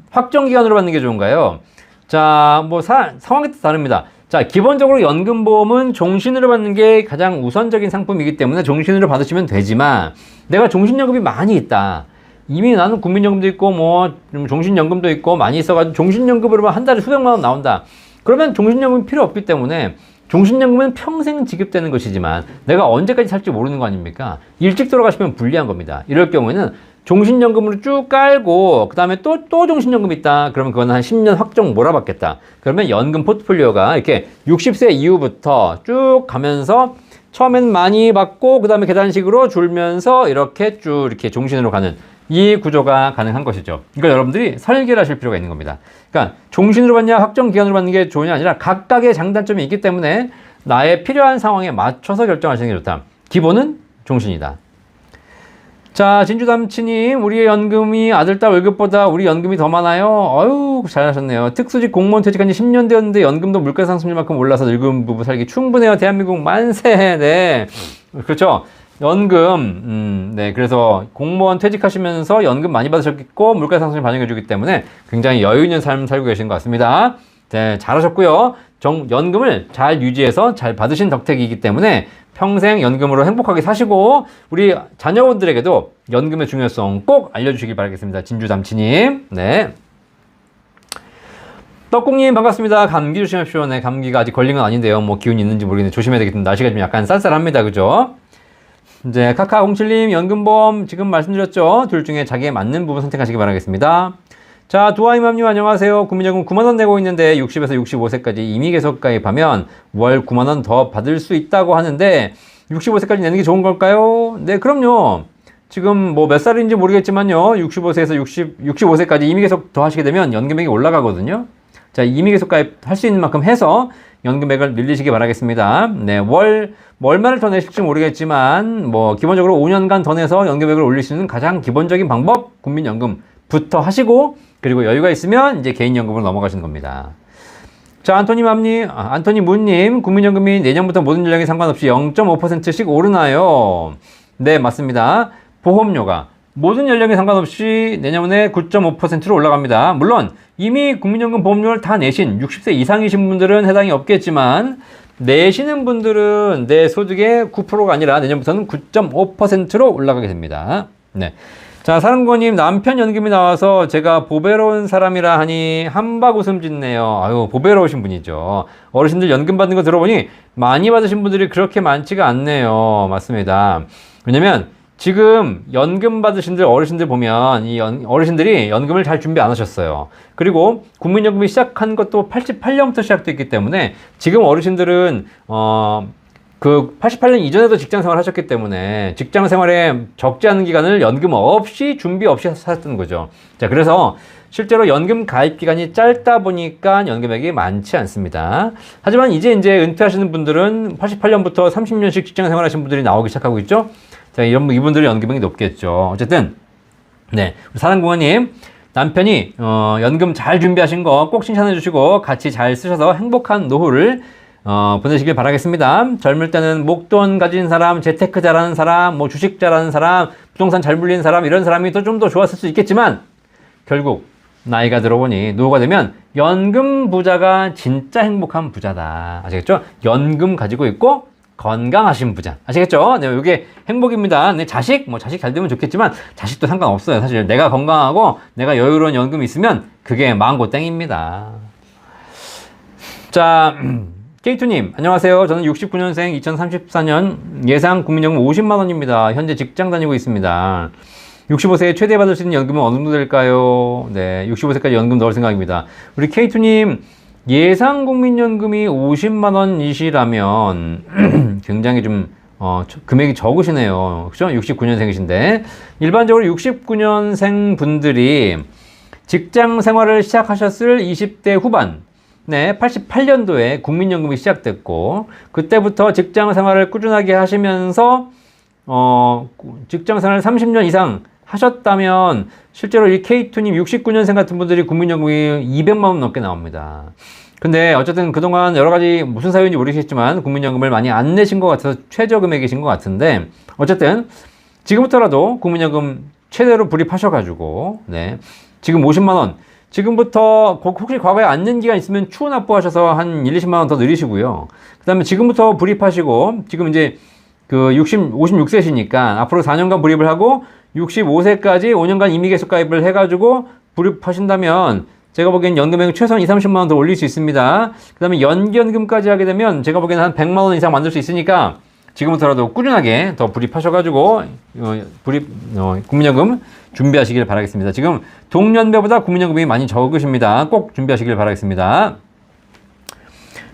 확정기간으로 받는 게 좋은가요? 자, 뭐 상황에 따라 다릅니다. 자, 기본적으로 연금보험은 종신으로 받는 게 가장 우선적인 상품이기 때문에 종신으로 받으시면 되지만 내가 종신연금이 많이 있다. 이미 나는 국민연금도 있고 뭐 종신연금도 있고 많이 있어가지고 종신연금으로 한 달에 수백만 원 나온다. 그러면 종신연금이 필요 없기 때문에 종신연금은 평생 지급되는 것이지만 내가 언제까지 살지 모르는 거 아닙니까? 일찍 돌아가시면 불리한 겁니다. 이럴 경우에는 종신연금으로 쭉 깔고 그 다음에 또 종신연금 있다. 그러면 그건 한 10년 확정 몰아받겠다. 그러면 연금 포트폴리오가 이렇게 60세 이후부터 쭉 가면서 처음엔 많이 받고 그 다음에 계단식으로 줄면서 이렇게 쭉 이렇게 종신으로 가는 이 구조가 가능한 것이죠. 그러니까 여러분들이 설계를 하실 필요가 있는 겁니다. 그러니까 종신으로 받냐 확정 기간으로 받는 게 좋으냐 아니라 각각의 장단점이 있기 때문에 나의 필요한 상황에 맞춰서 결정하시는 게 좋다. 기본은 종신이다. 자, 진주담치님, 우리의 연금이 아들딸 월급보다 우리 연금이 더 많아요. 어휴, 잘하셨네요. 특수직 공무원 퇴직한 지 10년 되었는데 연금도 물가 상승률만큼 올라서 늙은 부부 살기 충분해요. 대한민국 만세. 네. 그렇죠. 연금, 네. 그래서 공무원 퇴직하시면서 연금 많이 받으셨고, 물가 상승을 반영해주기 때문에 굉장히 여유 있는 삶 살고 계신 것 같습니다. 네. 잘하셨고요. 연금을 잘 유지해서 잘 받으신 덕택이기 때문에 평생 연금으로 행복하게 사시고 우리 자녀분들에게도 연금의 중요성 꼭 알려주시길 바라겠습니다. 진주담치님. 네. 떡국님 반갑습니다. 감기 조심하십시오. 네, 감기가 아직 걸린 건 아닌데요. 뭐 기운이 있는지 모르겠는데 조심해야 되겠습니다. 날씨가 좀 약간 쌀쌀합니다. 그죠? 이제 카카07님 연금보험 지금 말씀드렸죠. 둘 중에 자기에 맞는 부분 선택하시기 바라겠습니다. 자, 두아이맘님 안녕하세요. 국민연금 9만원 내고 있는데 60에서 65세까지 이미 계속 가입하면 월 9만원 더 받을 수 있다고 하는데 65세까지 내는 게 좋은 걸까요? 네, 그럼요. 지금 뭐 몇 살인지 모르겠지만요. 65세에서 65세까지 이미 계속 더 하시게 되면 연금액이 올라가거든요. 자, 이미 계속 가입할 수 있는 만큼 해서 연금액을 늘리시기 바라겠습니다. 네, 얼마를 더 내실지 모르겠지만 뭐 기본적으로 5년간 더 내서 연금액을 올릴 수 있는 가장 기본적인 방법 국민연금부터 하시고 그리고 여유가 있으면 이제 개인연금으로 넘어가시는 겁니다. 자, 안토니 문님, 국민연금이 내년부터 모든 연령에 상관없이 0.5%씩 오르나요? 네, 맞습니다. 보험료가 모든 연령에 상관없이 내년에 9.5%로 올라갑니다. 물론 이미 국민연금 보험료를 다 내신 60세 이상이신 분들은 해당이 없겠지만 내시는 분들은 내 소득의 9%가 아니라 내년부터는 9.5%로 올라가게 됩니다. 네. 자, 사랑고님 남편 연금이 나와서 제가 보배로운 사람이라 하니 한박 웃음 짓네요. 아유, 보배로우신 분이죠. 어르신들 연금 받는 거 들어보니 많이 받으신 분들이 그렇게 많지가 않네요. 맞습니다. 왜냐면 지금 연금 받으신 어르신들 보면 어르신들이 연금을 잘 준비 안 하셨어요. 그리고 국민연금이 시작한 것도 88년부터 시작됐기 때문에 지금 어르신들은 그 88년 이전에도 직장 생활을 하셨기 때문에 직장 생활에 적지 않은 기간을 연금 없이 준비 없이 하셨던 거죠. 자, 그래서 실제로 연금 가입 기간이 짧다 보니까 연금액이 많지 않습니다. 하지만 이제 은퇴하시는 분들은 88년부터 30년씩 직장 생활하신 분들이 나오기 시작하고 있죠. 자, 이분들의 연금액이 높겠죠. 어쨌든 네, 사랑공원님 남편이 연금 잘 준비하신 거 꼭 칭찬해 주시고 같이 잘 쓰셔서 행복한 노후를 보내시길 바라겠습니다. 젊을 때는 목돈 가진 사람, 재테크 잘하는 사람, 뭐 주식 잘하는 사람, 부동산 잘 물리는 사람 이런 사람이 좀 더 좋았을 수 있겠지만 결국 나이가 들어보니 노후가 되면 연금 부자가 진짜 행복한 부자다. 아시겠죠? 연금 가지고 있고 건강하신 부자. 아시겠죠? 네, 이게 행복입니다. 네, 자식 잘 되면 좋겠지만, 자식도 상관없어요. 사실 내가 건강하고, 내가 여유로운 연금이 있으면, 그게 망고 땡입니다. 자, K2님, 안녕하세요. 저는 69년생 2034년 예상 국민연금 50만원입니다. 현재 직장 다니고 있습니다. 65세에 최대 받을 수 있는 연금은 어느 정도 될까요? 네, 65세까지 연금 넣을 생각입니다. 우리 K2님, 예상 국민연금이 50만원이시라면 굉장히 좀 금액이 적으시네요. 그죠? 69년생이신데 일반적으로 69년생 분들이 직장 생활을 시작하셨을 20대 후반, 네, 88년도에 국민연금이 시작됐고 그때부터 직장 생활을 꾸준하게 하시면서 직장 생활을 30년 이상 하셨다면 실제로 이 K2님 69년생 같은 분들이 국민연금이 200만원 넘게 나옵니다. 근데 어쨌든 그동안 여러가지 무슨 사유인지 모르겠지만 국민연금을 많이 안 내신 것 같아서 최저 금액이신 것 같은데 어쨌든 지금부터라도 국민연금 최대로 불입하셔가지고 네, 지금 50만원 지금부터 혹시 과거에 안 낸 기간 있으면 추후 납부하셔서 한 1, 20만원 더 늘리시고요. 그 다음에 지금부터 불입하시고 지금 이제 그 56세시니까 앞으로 4년간 불입을 하고 65세까지 5년간 임의계속 가입을 해가지고 불입하신다면 제가 보기엔 연금액 최소한 20, 30만원 더 올릴 수 있습니다. 그 다음에 연기연금까지 하게 되면 제가 보기엔 한 100만원 이상 만들 수 있으니까 지금부터라도 꾸준하게 더 불입하셔가지고 국민연금 준비하시길 바라겠습니다. 지금 동년배보다 국민연금이 많이 적으십니다. 꼭 준비하시길 바라겠습니다.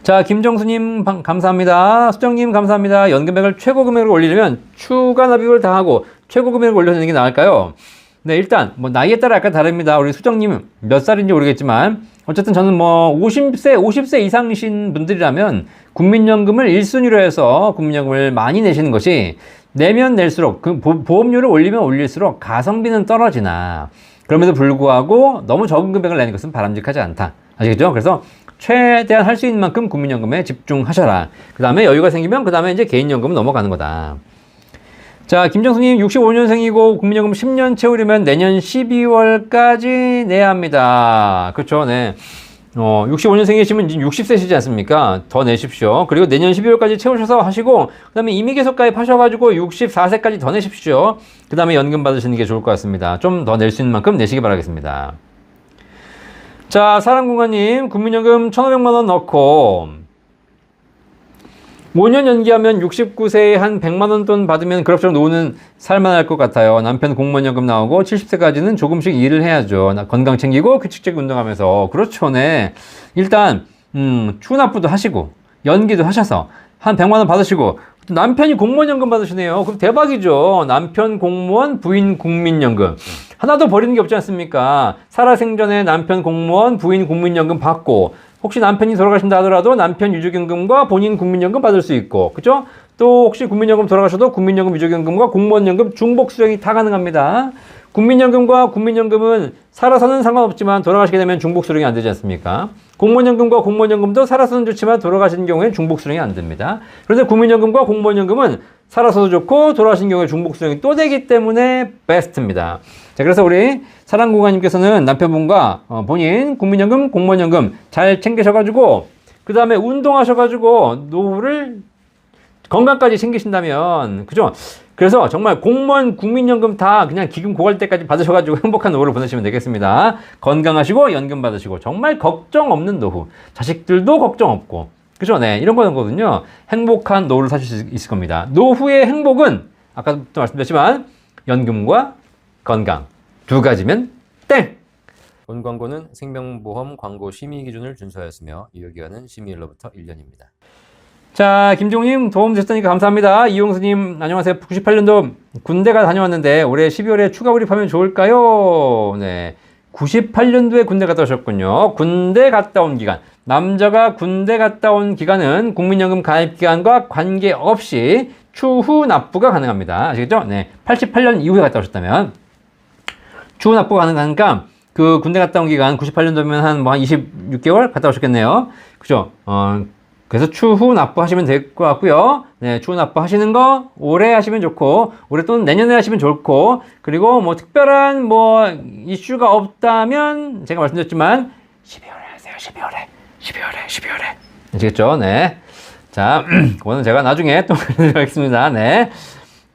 자, 김정수님 감사합니다. 수정님 감사합니다. 연금액을 최고 금액으로 올리려면 추가 납입을 다 하고 최고 금액을 올려서 내는 게 나을까요? 네, 일단 뭐 나이에 따라 약간 다릅니다. 우리 수정님 몇 살인지 모르겠지만 어쨌든 저는 뭐 50세 이상이신 분들이라면 국민연금을 1순위로 해서 국민연금을 많이 내시는 것이 내면 낼수록 그 보험료를 올리면 올릴수록 가성비는 떨어지나 그럼에도 불구하고 너무 적은 금액을 내는 것은 바람직하지 않다. 아시겠죠? 그래서 최대한 할 수 있는 만큼 국민연금에 집중하셔라. 그 다음에 여유가 생기면 그 다음에 이제 개인연금은 넘어가는 거다. 자, 김정수님 65년생이고 국민연금 10년 채우려면 내년 12월까지 내야 합니다. 그렇죠? 네. 65년생이시면 이제 60세시지 않습니까? 더 내십시오. 그리고 내년 12월까지 채우셔서 하시고 그 다음에 임의계속 가입하셔가지고 64세까지 더 내십시오. 그 다음에 연금 받으시는 게 좋을 것 같습니다. 좀 더 낼 수 있는 만큼 내시기 바라겠습니다. 자, 사랑공간님 국민연금 1,500만원 넣고 5년 연기하면 69세에 한 100만원 돈 받으면 그럭저럭 노후는 살만할 것 같아요. 남편 공무원연금 나오고 70세까지는 조금씩 일을 해야죠. 건강 챙기고 규칙적인 운동하면서. 그렇죠. 네. 일단 추후 납부도 하시고 연기도 하셔서 한 100만원 받으시고 남편이 공무원연금 받으시네요. 그럼 대박이죠. 남편 공무원, 부인 국민연금. 하나도 버리는 게 없지 않습니까? 살아생전에 남편 공무원, 부인 국민연금 받고 혹시 남편이 돌아가신다 하더라도 남편 유족연금과 본인 국민연금 받을 수 있고, 그죠? 또 혹시 국민연금 돌아가셔도 국민연금, 유족연금과 공무원연금 중복 수령이 다 가능합니다. 국민연금과 국민연금은 살아서는 상관없지만 돌아가시게 되면 중복 수령이 안 되지 않습니까? 공무원연금과 공무원연금도 살아서는 좋지만 돌아가시는 경우에는 중복 수령이 안 됩니다. 그런데 국민연금과 공무원연금은 살아서도 좋고 돌아가신 경우에 중복 수령이 또 되기 때문에 베스트입니다. 자, 그래서 우리 사랑공간님께서는 남편분과 본인 국민연금, 공무원연금 잘 챙기셔가지고 그 다음에 운동하셔가지고 노후를 건강까지 챙기신다면 그죠? 그래서 정말 공무원, 국민연금 다 그냥 기금 고갈 때까지 받으셔가지고 행복한 노후를 보내시면 되겠습니다. 건강하시고 연금 받으시고 정말 걱정 없는 노후. 자식들도 걱정 없고 그죠? 네, 이런 거거든요. 행복한 노후를 사실 수 있을 겁니다. 노후의 행복은 아까도 말씀드렸지만 연금과 건강 두 가지면 땡! 본 광고는 생명보험 광고 심의 기준을 준수하였으며 유효기간은 심의일로부터 1년입니다. 자, 김종님 도움 됐으니까 감사합니다. 이용수님 안녕하세요. 98년도 군대가 다녀왔는데 올해 12월에 추가 불입하면 좋을까요? 네, 98년도에 군대 갔다 오셨군요. 군대 갔다 온 기간, 남자가 군대 갔다 온 기간은 국민연금 가입 기간과 관계없이 추후 납부가 가능합니다. 아시겠죠? 네, 88년 이후에 갔다 오셨다면 추후 납부가 가능하니까 그 군대 갔다 온 기간 98년도면 한 26개월 갔다 오셨겠네요. 그죠? 그래서 추후 납부하시면 될 것 같고요. 네, 추후 납부하시는 거 올해 하시면 좋고 올해 또는 내년에 하시면 좋고 그리고 뭐 특별한 뭐 이슈가 없다면 제가 말씀드렸지만 12월에 하세요. 12월에 아시겠죠? 네. 자, 그거는 제가 나중에 또 하겠습니다. 네.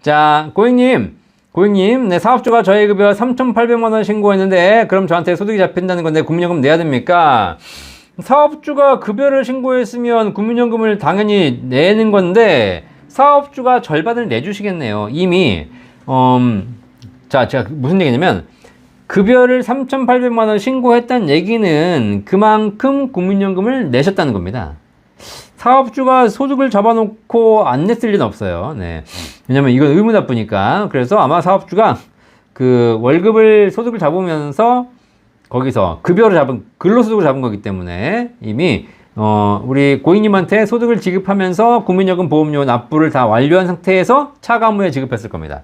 자, 고객님, 네, 사업주가 저희 급여 3,800만 원 신고했는데, 그럼 저한테 소득이 잡힌다는 건데, 국민연금 내야 됩니까? 사업주가 급여를 신고했으면 국민연금을 당연히 내는 건데, 사업주가 절반을 내주시겠네요. 이미, 자, 제가 무슨 얘기냐면, 급여를 3,800만 원 신고했다는 얘기는 그만큼 국민연금을 내셨다는 겁니다. 사업주가 소득을 잡아놓고 안 냈을 리는 없어요. 네. 왜냐면 이건 의무납부니까. 그래서 아마 사업주가 그 월급을 소득을 잡으면서 거기서 급여를 잡은, 근로소득을 잡은 거기 때문에 이미, 우리 고객님한테 소득을 지급하면서 국민연금 보험료 납부를 다 완료한 상태에서 차감후에 지급했을 겁니다.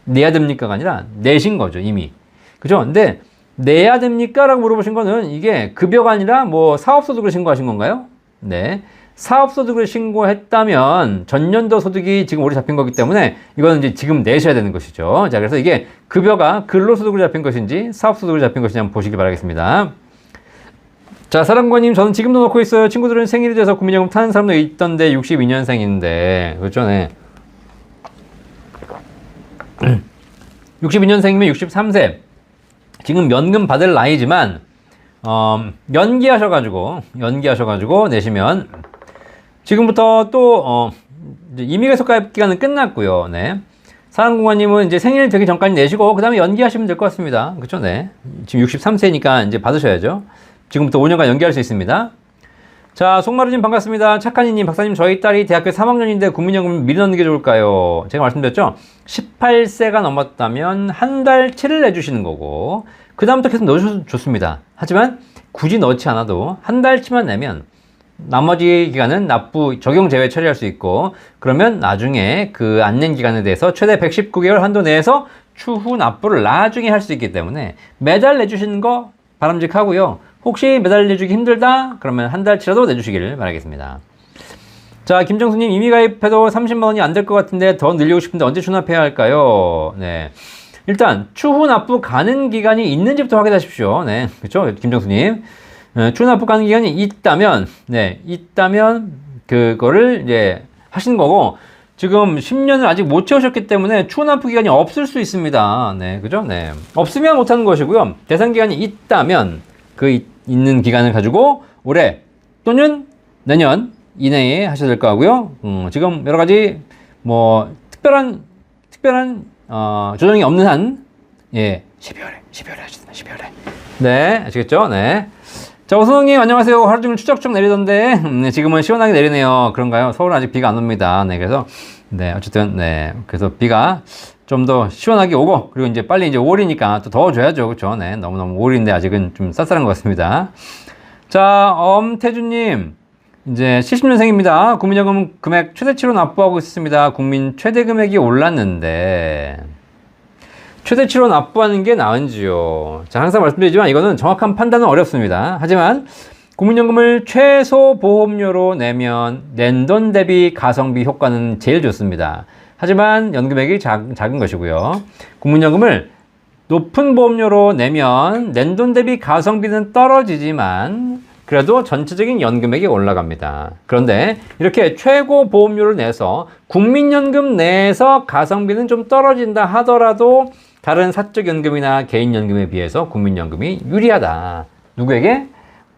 내야 됩니까가 아니라 내신 거죠, 이미. 그죠? 근데 내야 됩니까? 라고 물어보신 거는 이게 급여가 아니라 뭐 사업소득을 신고하신 건가요? 네. 사업소득을 신고했다면 전년도 소득이 지금 올해 잡힌 거기 때문에 이거는 이제 지금 내셔야 되는 것이죠. 자, 그래서 이게 급여가 근로소득으로 잡힌 것인지 사업소득으로 잡힌 것인지 한번 보시기 바라겠습니다. 자, 사랑관님, 저는 지금도 넣고 있어요. 친구들은 생일이 돼서 국민연금 타는 사람도 있던데 62년생인데. 그렇죠? 네. 62년생이면 63세. 지금 연금 받을 나이지만, 연기하셔가지고 내시면, 지금부터 또, 이제 임의계속가입 기간은 끝났고요. 네. 사랑공화님은 이제 생일 되기 전까지 내시고, 그 다음에 연기하시면 될 것 같습니다. 그쵸? 네. 지금 63세니까 이제 받으셔야죠. 지금부터 5년간 연기할 수 있습니다. 자, 송마루님 반갑습니다. 착한이님, 박사님, 저희 딸이 대학교 3학년인데 국민연금 미리 넣는 게 좋을까요? 제가 말씀드렸죠? 18세가 넘었다면 한 달치를 내주시는 거고, 그 다음부터 계속 넣으셔도 좋습니다. 하지만 굳이 넣지 않아도 한 달치만 내면 나머지 기간은 납부 적용 제외 처리할 수 있고, 그러면 나중에 그 안 낸 기간에 대해서 최대 119개월 한도 내에서 추후 납부를 나중에 할 수 있기 때문에 매달 내주시는 거 바람직하고요. 혹시 매달 내주기 힘들다? 그러면 한 달치라도 내주시기를 바라겠습니다. 자, 김정수님, 이미 가입해도 30만 원이 안 될 것 같은데 더 늘리고 싶은데 언제 추납해야 할까요? 네. 일단 추후 납부 가능 기간이 있는지부터 확인하십시오. 네, 그렇죠, 김정수님. 추후 납부 가능 기간이 있다면, 네, 있다면 그거를 이제 하시는 거고, 지금 10년을 아직 못 채우셨기 때문에 추후 납부 기간이 없을 수 있습니다. 네, 그죠? 네, 없으면 못 하는 것이고요. 대상 기간이 있다면 그 있는 기간을 가지고 올해 또는 내년 이내에 하셔야 될 거고요. 지금 여러 가지 뭐 특별한 조정이 없는 한, 예, 12월에 하셨습니다. 12월에. 네, 아시겠죠? 네. 자, 오선홍님 안녕하세요. 하루 종일 추적추적 내리던데, 네, 지금은 시원하게 내리네요. 그런가요? 서울은 아직 비가 안 옵니다. 네, 그래서, 네, 어쨌든, 네, 그래서 비가 좀 더 시원하게 오고, 그리고 이제 빨리 이제 5월이니까 또 더워줘야죠. 그쵸? 네, 너무너무 5월인데 아직은 좀 쌀쌀한 것 같습니다. 자, 엄태준님. 이제 70년생입니다. 국민연금 금액 최대치로 납부하고 있습니다. 국민 최대 금액이 올랐는데 최대치로 납부하는 게 나은지요? 자, 항상 말씀드리지만 이거는 정확한 판단은 어렵습니다. 하지만 국민연금을 최소 보험료로 내면 낸 돈 대비 가성비 효과는 제일 좋습니다. 하지만 연금액이 작은 것이고요. 국민연금을 높은 보험료로 내면 낸 돈 대비 가성비는 떨어지지만 그래도 전체적인 연금액이 올라갑니다. 그런데 이렇게 최고 보험료를 내서 국민연금 내에서 가성비는 좀 떨어진다 하더라도 다른 사적연금이나 개인연금에 비해서 국민연금이 유리하다. 누구에게?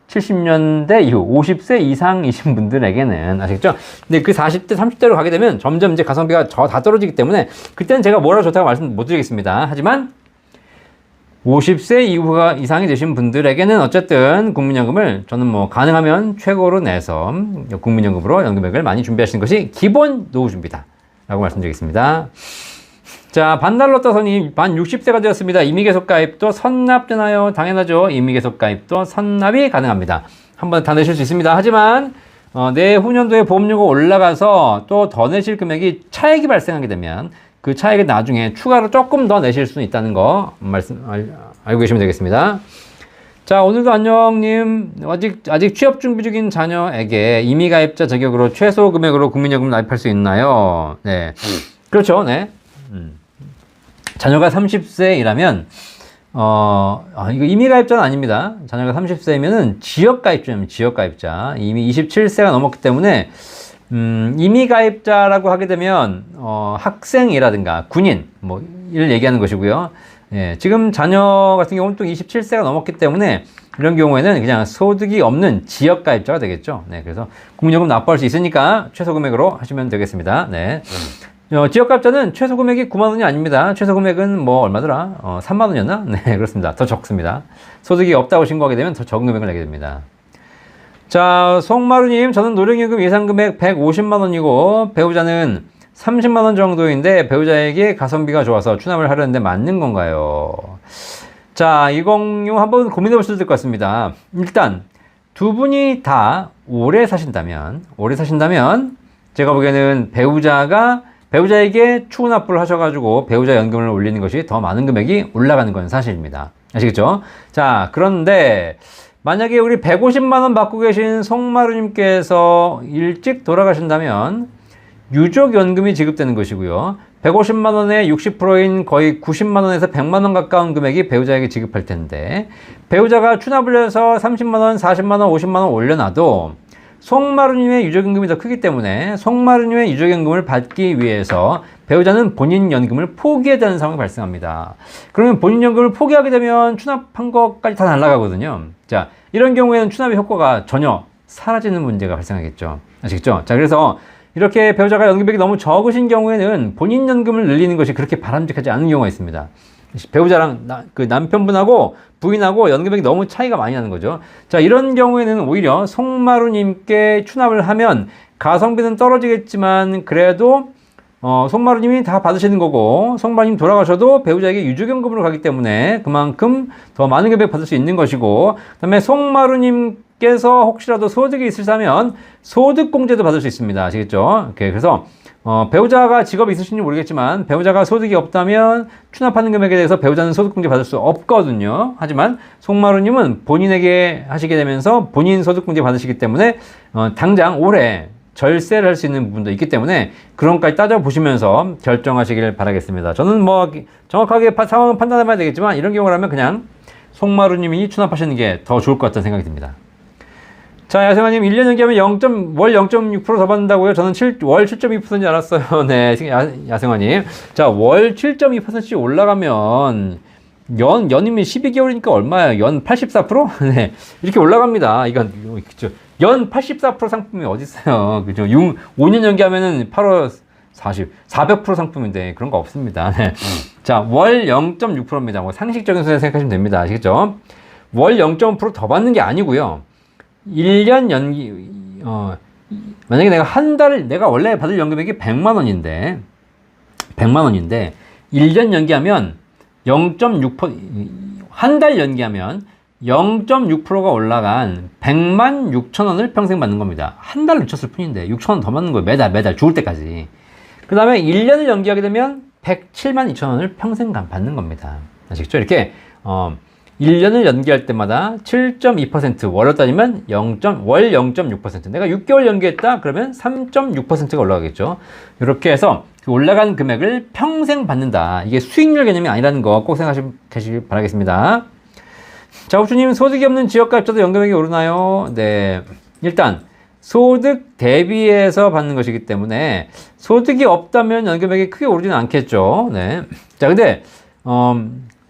70년대 이후 50세 이상이신 분들에게는. 아시겠죠? 근데 그 40대, 30대로 가게 되면 점점 이제 가성비가 다 떨어지기 때문에 그때는 제가 뭐라 좋다고 말씀 못 드리겠습니다. 하지만 50세 이상이 되신 분들에게는 어쨌든 국민연금을 저는 뭐 가능하면 최고로 내서 국민연금으로 연금액을 많이 준비하시는 것이 기본 노후준비다 라고 말씀드리겠습니다. 자, 반달로따선이 만 60세가 되었습니다. 임의계속가입도 선납되나요? 당연하죠. 임의계속가입도 선납이 가능합니다. 한번 다 내실 수 있습니다. 하지만 내후년도에 보험료가 올라가서 또 더 내실 금액이 차액이 발생하게 되면 그 차액을 나중에 추가로 조금 더 내실 수 있다는 거 알고 계시면 되겠습니다. 자, 오늘도 안녕님. 아직 취업 준비 중인 자녀에게 임의가입자 자격으로 최소 금액으로 국민연금 납입할 수 있나요? 네. 그렇죠. 네. 자녀가 30세이라면, 이거 임의가입자는 아닙니다. 자녀가 30세이면은 지역가입자입니다. 지역가입자. 이미 27세가 넘었기 때문에, 임의 가입자라고 하게 되면 학생이라든가 군인 뭐 이를 얘기하는 것이고요. 예, 지금 자녀 같은 경우는 또 27세가 넘었기 때문에 이런 경우에는 그냥 소득이 없는 지역 가입자가 되겠죠. 네, 그래서 국민연금 납부할 수 있으니까 최소 금액으로 하시면 되겠습니다. 네. 지역 가입자는 최소 금액이 9만 원이 아닙니다. 최소 금액은 뭐 얼마더라? 3만 원이었나? 네, 그렇습니다. 더 적습니다. 소득이 없다고 신고하게 되면 더 적은 금액을 내게 됩니다. 자, 송마루님, 저는 노령연금 예상금액 150만 원이고 배우자는 30만 원 정도인데 배우자에게 가성비가 좋아서 추납을 하려는데 맞는 건가요? 자, 이 공유 한번 고민해 보셔도 될 것 같습니다. 일단 두 분이 다 오래 사신다면 제가 보기에는 배우자에게 추납부를 하셔가지고 배우자 연금을 올리는 것이 더 많은 금액이 올라가는 건 사실입니다. 아시겠죠? 자, 그런데 만약에 우리 150만 원 받고 계신 송마루님께서 일찍 돌아가신다면 유족연금이 지급되는 것이고요. 150만 원의 60%인 거의 90만 원에서 100만 원 가까운 금액이 배우자에게 지급할 텐데 배우자가 추납을 해서 30만 원, 40만 원, 50만 원 올려놔도 송마루님의 유족연금이 더 크기 때문에 송마루님의 유족연금을 받기 위해서 배우자는 본인 연금을 포기해야 되는 상황이 발생합니다. 그러면 본인 연금을 포기하게 되면 추납한 것까지 다 날아가거든요. 자, 이런 경우에는 추납의 효과가 전혀 사라지는 문제가 발생하겠죠. 아시겠죠? 자, 그래서 이렇게 배우자가 연금액이 너무 적으신 경우에는 본인 연금을 늘리는 것이 그렇게 바람직하지 않은 경우가 있습니다. 배우자랑 그 남편분하고 부인하고 연금액이 너무 차이가 많이 나는 거죠. 자, 이런 경우에는 오히려 송마루님께 추납을 하면 가성비는 떨어지겠지만 그래도 송마루님이 다 받으시는 거고 송마루님 돌아가셔도 배우자에게 유족연금으로 가기 때문에 그만큼 더 많은 금액 받을 수 있는 것이고 그 다음에 송마루님께서 혹시라도 소득이 있으시다면 소득공제도 받을 수 있습니다. 아시겠죠? 그래서 배우자가 직업이 있으신지 모르겠지만 배우자가 소득이 없다면 추납하는 금액에 대해서 배우자는 소득공제 받을 수 없거든요. 하지만 송마루님은 본인에게 하시게 되면서 본인 소득공제 받으시기 때문에 당장 올해 절세를 할 수 있는 부분도 있기 때문에 그런 것까지 따져보시면서 결정하시길 바라겠습니다. 저는 뭐 정확하게 상황을 판단해 봐야 되겠지만 이런 경우라면 그냥 송마루님이 추납하시는 게 더 좋을 것 같다는 생각이 듭니다. 자, 야생아님 1년 연기하면 월 0.6% 더 받는다고요? 저는 월 7.2%인지 알았어요. 네, 야생아님. 자, 월 7.2%씩 올라가면 연이면 12개월이니까 얼마예요? 연 84%? 네, 이렇게 올라갑니다. 이건 그죠? 연 84% 상품이 어디 있어요? 그죠? 5년 연기하면은 8월 400% 상품인데 그런 거 없습니다. 네. 자, 월 0.6%입니다. 뭐 상식적인 수준에 생각하시면 됩니다. 아시겠죠? 월 0.5%더 받는 게 아니고요. 1년 연기, 만약에 내가 원래 받을 연금액이 100만 원인데, 1년 연기하면 0.6%, 한 달 연기하면 0.6%가 올라간 100만 6천 원을 평생 받는 겁니다. 한 달 늦췄을 뿐인데 6천 원 더 받는 거예요. 매달 죽을 때까지. 그 다음에 1년을 연기하게 되면 107만 2천 원을 평생 받는 겁니다. 아시겠죠? 이렇게 1년을 연기할 때마다 7.2%, 월로 따지면 월 0.6%. 내가 6개월 연기했다? 그러면 3.6%가 올라가겠죠. 이렇게 해서 그 올라간 금액을 평생 받는다. 이게 수익률 개념이 아니라는 거 꼭 생각하시길 바라겠습니다. 자, 옥주님, 소득이 없는 지역가입자도 연금액이 오르나요? 네. 일단, 소득 대비해서 받는 것이기 때문에 소득이 없다면 연금액이 크게 오르지는 않겠죠. 네. 자, 근데,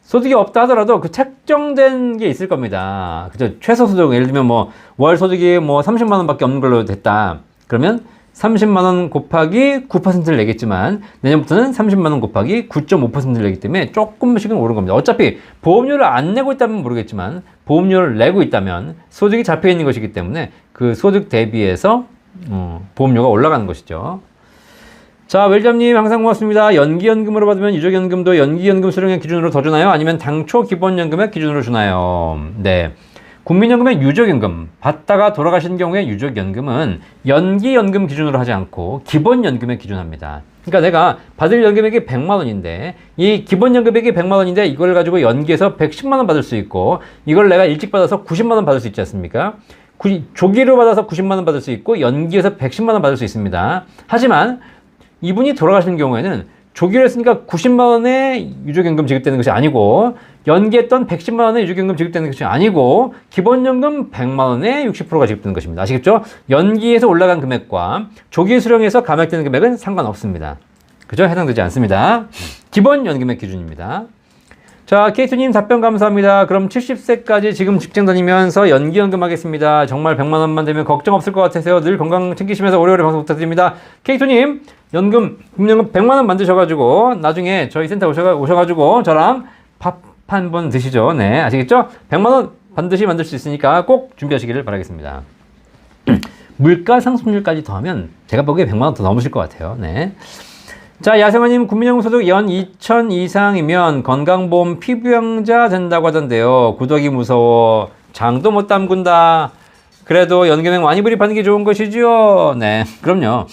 소득이 없다 하더라도 그 책정된 게 있을 겁니다. 그죠? 최소소득, 예를 들면 월 소득이 30만 원밖에 없는 걸로 됐다. 그러면 30만 원 곱하기 9%를 내겠지만 내년부터는 30만 원 곱하기 9.5%를 내기 때문에 조금씩은 오른 겁니다. 어차피 보험료를 안 내고 있다면 모르겠지만 보험료를 내고 있다면 소득이 잡혀 있는 것이기 때문에 그 소득 대비해서 보험료가 올라가는 것이죠. 자, 웰잠님 항상 고맙습니다. 연기연금으로 받으면 유족연금도 연기연금 수령액 기준으로 더 주나요? 아니면 당초 기본연금액 기준으로 주나요? 네. 국민연금의 유족연금 받다가 돌아가신 경우에 유족연금은 연기연금 기준으로 하지 않고 기본연금에 기준합니다. 그러니까 내가 받을 연금액이 100만 원인데 이 기본연금액이 100만 원인데 이걸 가지고 연기해서 110만 원 받을 수 있고 이걸 내가 일찍 받아서 90만 원 받을 수 있지 않습니까? 조기로 받아서 90만 원 받을 수 있고 연기해서 110만 원 받을 수 있습니다. 하지만 이분이 돌아가시는 경우에는 조기로 했으니까 90만 원의 유족연금 지급되는 것이 아니고, 연기했던 110만 원의 유족연금 지급되는 것이 아니고, 기본연금 100만 원의 60%가 지급되는 것입니다. 아시겠죠? 연기에서 올라간 금액과 조기 수령에서 감액되는 금액은 상관없습니다. 그죠? 해당되지 않습니다. 기본연금의 기준입니다. 자, 케이트님 답변 감사합니다. 그럼 70세까지 지금 직장 다니면서 연기연금 하겠습니다. 정말 100만 원만 되면 걱정 없을 것 같아서요. 늘 건강 챙기시면서 오래오래 방송 부탁드립니다. 케이트님, 국민연금 100만 원 만드셔가지고 나중에 저희 센터 오셔가지고 저랑 밥 한 번 드시죠. 네, 아시겠죠? 100만 원 반드시 만들 수 있으니까 꼭 준비하시기를 바라겠습니다. 물가 상승률까지 더하면 제가 보기에 100만 원 더 넘으실 것 같아요. 네. 자, 야생화님, 국민연금 소득 연 2천 이상이면 건강보험 피부양자 된다고 하던데요. 구더기 무서워. 장도 못 담근다. 그래도 연금액 많이 불입하는 게 좋은 것이죠. 네, 그럼요.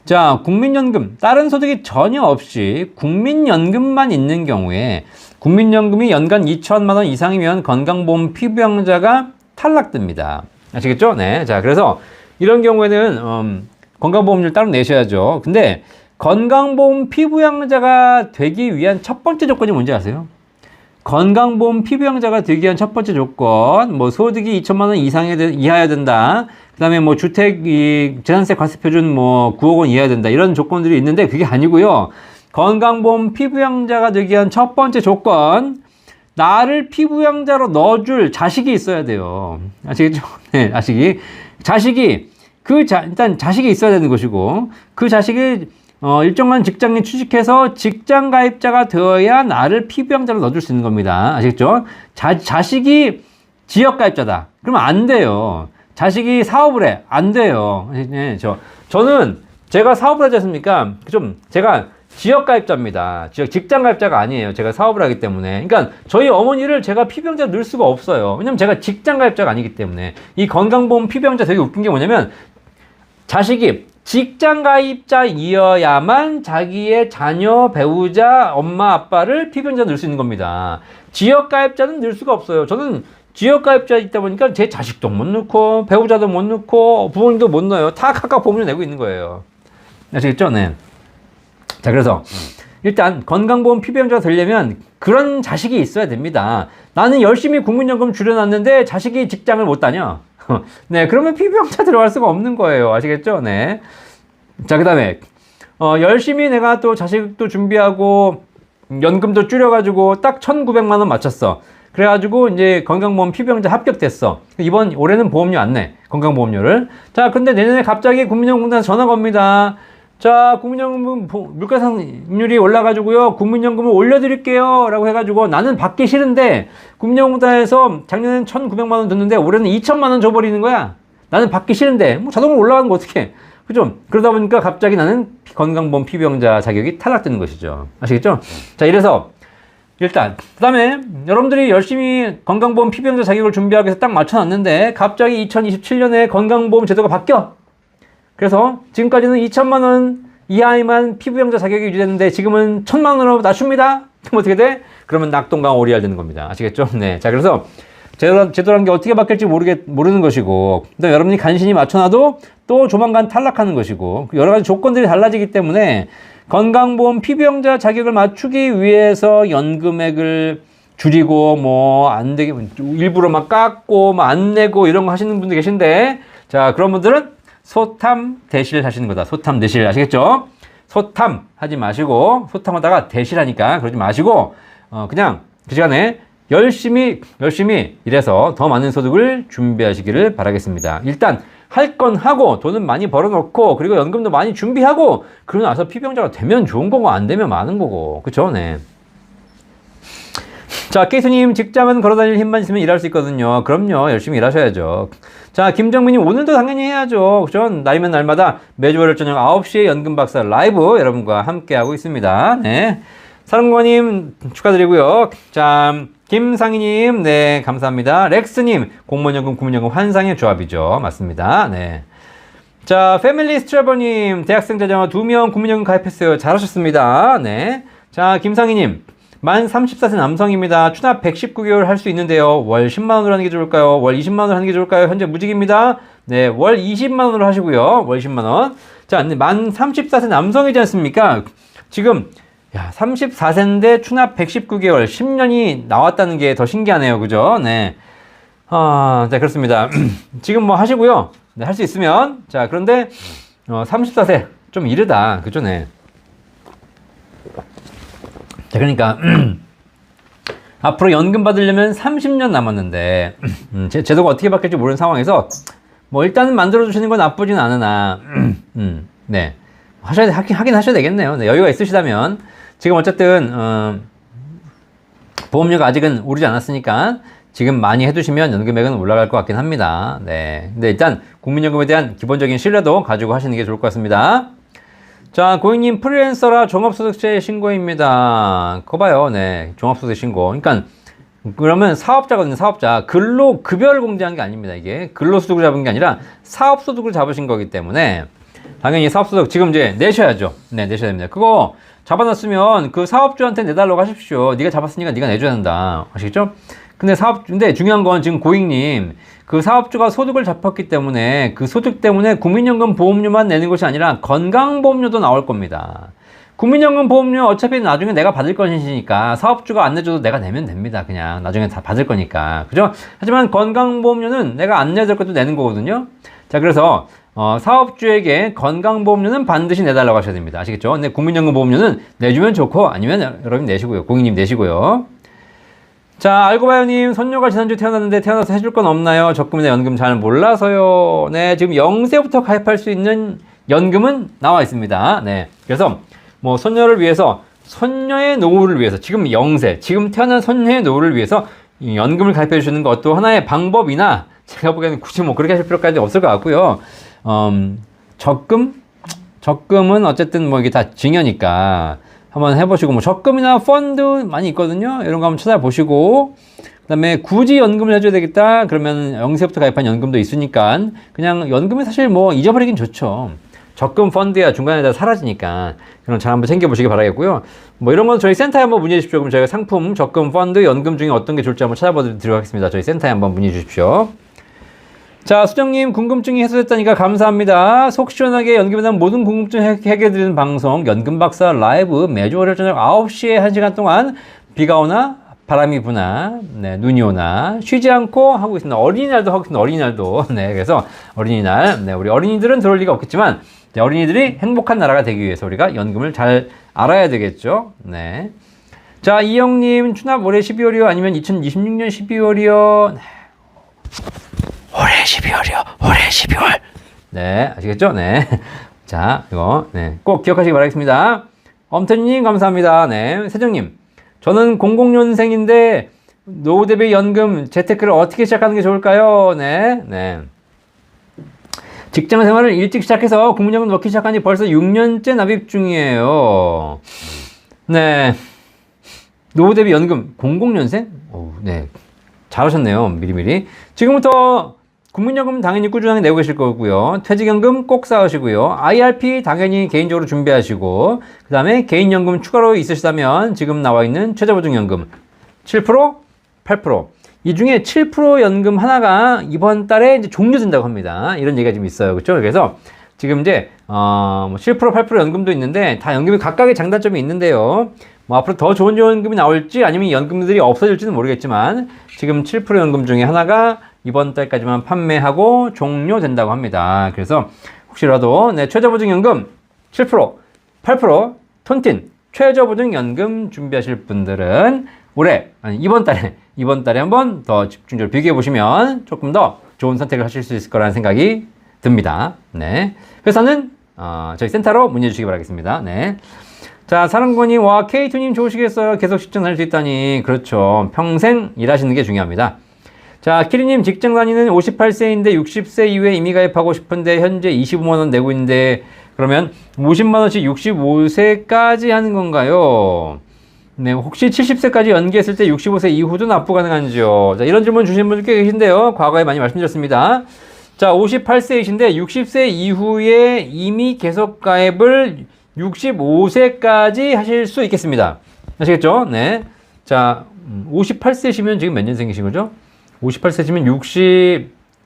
자, 국민연금, 다른 소득이 전혀 없이 국민연금만 있는 경우에 국민연금이 연간 2천만 원 이상이면 건강보험 피부양자가 탈락됩니다. 아시겠죠? 네. 자, 그래서 이런 경우에는 건강보험료를 따로 내셔야죠. 근데 건강보험 피부양자가 되기 위한 첫 번째 조건이 뭔지 아세요? 건강보험 피부양자가 되기 위한 첫 번째 조건, 뭐 소득이 2천만 원 이하여야 된다. 그 다음에 뭐 주택 재산세 과세표준 뭐 9억 원 이하여야 된다. 이런 조건들이 있는데 그게 아니고요. 건강보험 피부양자가 되기 위한 첫 번째 조건, 나를 피부양자로 넣어줄 자식이 있어야 돼요. 아시겠죠? 네, 일단 자식이 있어야 되는 것이고, 그 자식이 일정한 직장에 취직해서 직장 가입자가 되어야 나를 피부양자로 넣어줄 수 있는 겁니다. 아시겠죠? 자식이 지역 가입자다. 그러면 안 돼요. 자식이 사업을 해. 안 돼요. 네, 저는 제가 사업을 하지 않습니까? 제가 지역 가입자입니다. 직장 가입자가 아니에요. 제가 사업을 하기 때문에. 그러니까 저희 어머니를 제가 피부양자로 넣을 수가 없어요. 왜냐면 제가 직장 가입자가 아니기 때문에. 이 건강보험 피부양자 되게 웃긴 게 뭐냐면, 자식이 직장 가입자이어야만 자기의 자녀, 배우자, 엄마, 아빠를 피부양자 넣을 수 있는 겁니다. 지역 가입자는 넣을 수가 없어요. 저는 지역 가입자 있다 보니까 제 자식도 못 넣고, 배우자도 못 넣고, 부모님도 못 넣어요. 다 각각 보험료 내고 있는 거예요. 아시겠죠? 네. 자, 그래서 일단 건강보험 피부양자가 되려면 그런 자식이 있어야 됩니다. 나는 열심히 국민연금 줄여놨는데 자식이 직장을 못 다녀. 네, 그러면 피부양자 들어갈 수가 없는 거예요. 아시겠죠? 네. 자, 그 다음에 열심히 내가 또 자식도 준비하고 연금도 줄여가지고 딱 1,900만 원 맞췄어. 그래가지고 이제 건강보험 피부양자 합격됐어. 올해는 보험료 안 내. 건강보험료를. 자, 근데 내년에 갑자기 국민연금공단에서 전화가 옵니다. 자, 국민연금 물가상률이 올라가지고요, 국민연금을 올려드릴게요 라고 해가지고 나는 받기 싫은데 국민연금공단에서 작년엔 1,900만 원 줬는데 올해는 2천만 원 줘버리는 거야. 나는 받기 싫은데 뭐 자동으로 올라가는 거 어떡해. 그죠? 그러다 보니까 갑자기 나는 건강보험 피부양자 자격이 탈락되는 것이죠. 아시겠죠? 자, 이래서 일단 그 다음에 여러분들이 열심히 건강보험 피부양자 자격을 준비하기 위해서 딱 맞춰놨는데 갑자기 2027년에 건강보험 제도가 바뀌어. 그래서 지금까지는 2천만 원 이하에만 피부양자 자격이 유지됐는데 지금은 1,000만 원으로 낮춥니다. 그럼 어떻게 돼? 그러면 낙동강 오리알 되는 겁니다. 아시겠죠? 네. 자, 그래서 제도라는 게 어떻게 바뀔지 모르는 것이고, 그다음에 여러분이 간신히 맞춰놔도 또 조만간 탈락하는 것이고, 여러 가지 조건들이 달라지기 때문에 건강보험 피부양자 자격을 맞추기 위해서 연금액을 줄이고 뭐 안 되게 일부러 막 깎고 막 안 내고 이런 거 하시는 분들 계신데, 자, 그런 분들은 소탐 대실 하시는 거다. 소탐 대실 아시겠죠? 소탐 하지 마시고, 소탐하다가 대실하니까 그러지 마시고 그냥 그 시간에 열심히 일해서 더 많은 소득을 준비하시기를 바라겠습니다. 일단 할 건 하고 돈은 많이 벌어놓고 그리고 연금도 많이 준비하고 그러고 나서 피부양자가 되면 좋은 거고 안 되면 많은 거고. 그쵸? 네. 자, 케이스님, 직장은 걸어다닐 힘만 있으면 일할 수 있거든요. 그럼요. 열심히 일하셔야죠. 자, 김정민님, 오늘도 당연히 해야죠. 그죠? 날이면 날마다 매주 월요일 저녁 9시에 연금박사 라이브 여러분과 함께하고 있습니다. 네. 사랑과님, 축하드리고요. 자, 김상희님, 네, 감사합니다. 렉스님, 공무원연금, 국민연금 환상의 조합이죠. 맞습니다. 네. 자, 패밀리 스트래버님, 대학생 자녀 2명 국민연금 가입했어요. 잘하셨습니다. 네. 자, 김상희님, 만 34세 남성입니다. 추납 119개월 할 수 있는데요. 월 10만원으로 하는 게 좋을까요? 월 20만원으로 하는 게 좋을까요? 현재 무직입니다. 네, 월 20만원으로 하시고요. 월 20만원. 자, 만 34세 남성이지 않습니까? 지금 야, 34세인데 추납 119개월, 10년이 나왔다는 게 더 신기하네요. 그죠? 네. 네, 그렇습니다. 지금 뭐 하시고요. 네, 할 수 있으면. 자, 그런데, 34세. 좀 이르다. 그죠? 네. 자, 그러니까, 앞으로 연금 받으려면 30년 남았는데, 제도가 어떻게 바뀔지 모르는 상황에서, 뭐, 일단은 만들어주시는 건 나쁘진 않으나, 네. 하긴 하셔야 되겠네요. 네, 여유가 있으시다면. 지금 어쨌든, 보험료가 아직은 오르지 않았으니까, 지금 많이 해두시면 연금액은 올라갈 것 같긴 합니다. 네. 근데 일단, 국민연금에 대한 기본적인 신뢰도 가지고 하시는 게 좋을 것 같습니다. 자, 고객님 프리랜서라 종합소득세 신고입니다. 그거 봐요. 네. 종합소득세 신고. 그러니까, 그러면 사업자거든요. 사업자. 근로급여를 공제한 게 아닙니다. 이게 근로소득을 잡은 게 아니라 사업소득을 잡으신 거기 때문에 당연히 사업소득 지금 이제 내셔야죠. 네, 내셔야 됩니다. 그거 잡아놨으면 그 사업주한테 내달라고 하십시오. 네가 잡았으니까 네가 내줘야 한다. 아시겠죠? 근데 중요한 건 지금 고객님 그 사업주가 소득을 잡았기 때문에 그 소득 때문에 국민연금 보험료만 내는 것이 아니라 건강보험료도 나올 겁니다. 국민연금 보험료 어차피 나중에 내가 받을 것이니까 사업주가 안 내줘도 내가 내면 됩니다. 그냥 나중에 다 받을 거니까. 그죠? 하지만 건강보험료는 내가 안 내야 될 것도 내는 거거든요. 자, 그래서 사업주에게 건강보험료는 반드시 내달라고 하셔야 됩니다. 아시겠죠? 근데 국민연금 보험료는 내주면 좋고 아니면 여러분 내시고요. 고객님 내시고요. 자, 알고봐요님, 손녀가 지난주 태어났는데 태어나서 해줄 건 없나요? 적금이나 연금 잘 몰라서요. 네, 지금 0세부터 가입할 수 있는 연금은 나와 있습니다. 네, 그래서 뭐 손녀를 위해서, 손녀의 노후를 위해서, 지금 0세, 지금 태어난 손녀의 노후를 위해서 연금을 가입해 주시는 것도 하나의 방법이나 제가 보기에는 굳이 뭐 그렇게 하실 필요까지 없을 것 같고요. 적금은 어쨌든 뭐 이게 다 증여니까 한번 해보시고, 뭐 적금이나 펀드 많이 있거든요. 이런 거 한번 찾아보시고, 그 다음에 굳이 연금을 해줘야 되겠다 그러면 0세부터 가입한 연금도 있으니까 그냥 연금이 사실 뭐 잊어버리긴 좋죠. 적금 펀드야 중간에 다 사라지니까 그럼 잘 한번 챙겨보시기 바라겠고요. 뭐 이런 건 저희 센터에 한번 문의해 주십시오. 그럼 저희가 상품, 적금, 펀드, 연금 중에 어떤 게 좋을지 한번 찾아보도록 하겠습니다. 저희 센터에 한번 문의해 주십시오. 자, 수정님 궁금증이 해소됐다니까 감사합니다. 속 시원하게 연금에 대한 모든 궁금증 해결해드리는 방송 연금박사 라이브 매주 월요일 저녁 9시에 1시간 동안 비가 오나 바람이 부나 네, 눈이 오나 쉬지 않고 하고 있습니다. 어린이날도 하고 있습니다. 어린이날도. 네, 그래서 어린이날, 네, 우리 어린이들은 들어올 리가 없겠지만 어린이들이 행복한 나라가 되기 위해서 우리가 연금을 잘 알아야 되겠죠. 네. 자, 이영님 추납 올해 12월이요? 아니면 2026년 12월이요? 네. 올해 12월이요. 올해 12월. 네, 아시겠죠? 네. 자, 이거 네, 꼭 기억하시기 바라겠습니다. 엄태님 감사합니다. 네, 세정님. 저는 00년생인데 노후 대비 연금 재테크를 어떻게 시작하는 게 좋을까요? 네, 네. 직장 생활을 일찍 시작해서 국민연금 넣기 시작한 지 벌써 6년째 납입 중이에요. 네. 노후 대비 연금 00년생? 오, 네. 잘하셨네요. 미리미리. 지금부터 국민연금 당연히 꾸준하게 내고 계실 거고요. 퇴직연금 꼭 쌓으시고요. IRP 당연히 개인적으로 준비하시고, 그 다음에 개인연금 추가로 있으시다면 지금 나와 있는 최저보증연금 7%, 8%. 이 중에 7% 연금 하나가 이번 달에 이제 종료된다고 합니다. 이런 얘기가 좀 있어요. 그렇죠? 그래서 지금 이제 7%, 8% 연금도 있는데 다 연금이 각각의 장단점이 있는데요. 뭐 앞으로 더 좋은 연금이 나올지 아니면 연금들이 없어질지는 모르겠지만 지금 7% 연금 중에 하나가 이번 달까지만 판매하고 종료된다고 합니다. 그래서 혹시라도 네, 최저보증연금 7%, 8% 톤틴 최저보증연금 준비하실 분들은 이번 달에 한번 더 집중적으로 비교해 보시면 조금 더 좋은 선택을 하실 수 있을 거라는 생각이 듭니다. 네. 회사는 저희 센터로 문의해 주시기 바라겠습니다. 네. 자, 사랑꾼님, 와, K2님 좋으시겠어요? 계속 실천할 수 있다니. 그렇죠. 평생 일하시는 게 중요합니다. 자, 키리님, 직장 다니는 58세인데 60세 이후에 이미 가입하고 싶은데 현재 25만원 내고 있는데 그러면 50만원씩 65세까지 하는 건가요? 네, 혹시 70세까지 연기했을 때 65세 이후도 납부 가능한지요? 자, 이런 질문 주신 분들 꽤 계신데요. 과거에 많이 말씀드렸습니다. 자, 58세이신데 60세 이후에 이미 계속 가입을 65세까지 하실 수 있겠습니다. 아시겠죠? 네. 자, 58세시면 지금 몇 년생이신 거죠? 58세시면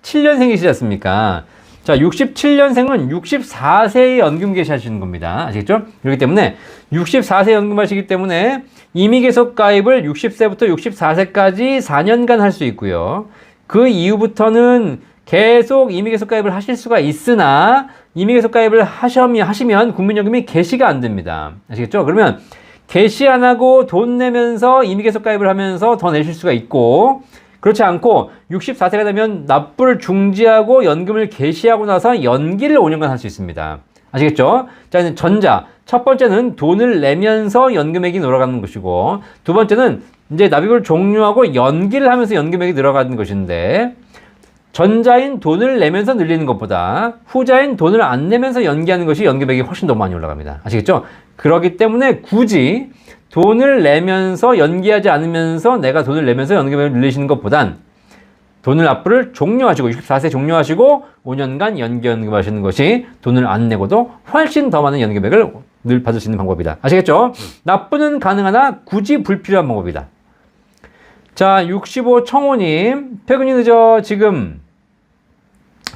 67년생이시지 않습니까? 자, 67년생은 64세에 연금 개시하시는 겁니다. 아시겠죠? 그렇기 때문에 64세 연금하시기 때문에 임의계속 가입을 60세부터 64세까지 4년간 할 수 있고요. 그 이후부터는 계속 임의계속 가입을 하실 수가 있으나 임의계속 가입을 하시면 국민연금이 개시가 안 됩니다. 아시겠죠? 그러면 개시 안 하고 돈 내면서 임의계속 가입을 하면서 더 내실 수가 있고, 그렇지 않고 64세가 되면 납부를 중지하고 연금을 개시하고 나서 연기를 5년간 할 수 있습니다. 아시겠죠? 자, 전자. 첫 번째는 돈을 내면서 연금액이 늘어가는 것이고, 두 번째는 이제 납입을 종료하고 연기를 하면서 연금액이 늘어가는 것인데, 전자인 돈을 내면서 늘리는 것보다 후자인 돈을 안 내면서 연기하는 것이 연금액이 훨씬 더 많이 올라갑니다. 아시겠죠? 그렇기 때문에 굳이 돈을 내면서 연기하지 않으면서 내가 돈을 내면서 연금액을 늘리시는 것보단 돈을 납부를 종료하시고 64세 종료하시고 5년간 연기연금하시는 것이 돈을 안 내고도 훨씬 더 많은 연금액을 늘 받을 수 있는 방법이다. 아시겠죠? 납부는 가능하나 굳이 불필요한 방법이다. 자, 65 청호님, 퇴근이 늦어 지금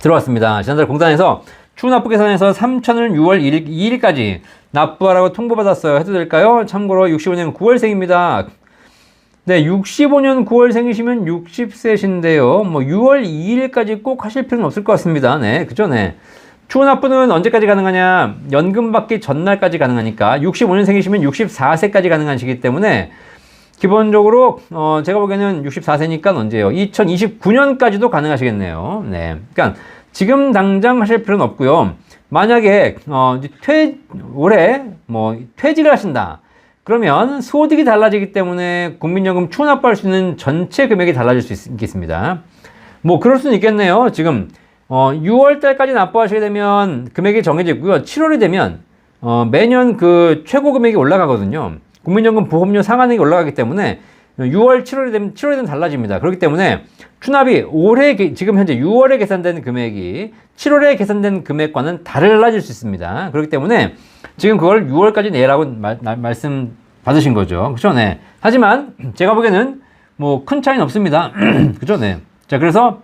들어왔습니다. 지난달 공단에서 추납부 계산에서 3,000을 6월 2일까지 납부하라고 통보받았어요. 해도 될까요? 참고로 65년 9월생입니다. 네, 65년 9월생이시면 60세신데요. 뭐 6월 2일까지 꼭 하실 필요는 없을 것 같습니다. 네, 그죠? 네. 추후 납부는 언제까지 가능하냐? 연금 받기 전날까지 가능하니까 65년생이시면 64세까지 가능하시기 때문에 기본적으로 제가 보기에는 64세니까 언제요? 2029년까지도 가능하시겠네요. 네, 그러니까 지금 당장 하실 필요는 없고요. 만약에 올해 뭐 퇴직을 하신다. 그러면 소득이 달라지기 때문에 국민연금 추후 납부할 수 있는 전체 금액이 달라질 수 있겠습니다. 뭐 그럴 수는 있겠네요. 지금 6월 달까지 납부하시게 되면 금액이 정해져 있고요. 7월이 되면 매년 그 최고 금액이 올라가거든요. 국민연금 보험료 상한액이 올라가기 때문에 6월, 7월이 되면 달라집니다. 그렇기 때문에 추납이 지금 현재 6월에 계산된 금액이 7월에 계산된 금액과는 달라질 수 있습니다. 그렇기 때문에 지금 그걸 6월까지 내라고 말씀 받으신 거죠. 그렇죠? 네. 하지만 제가 보기에는 뭐 큰 차이는 없습니다. 그렇죠? 네. 자, 그래서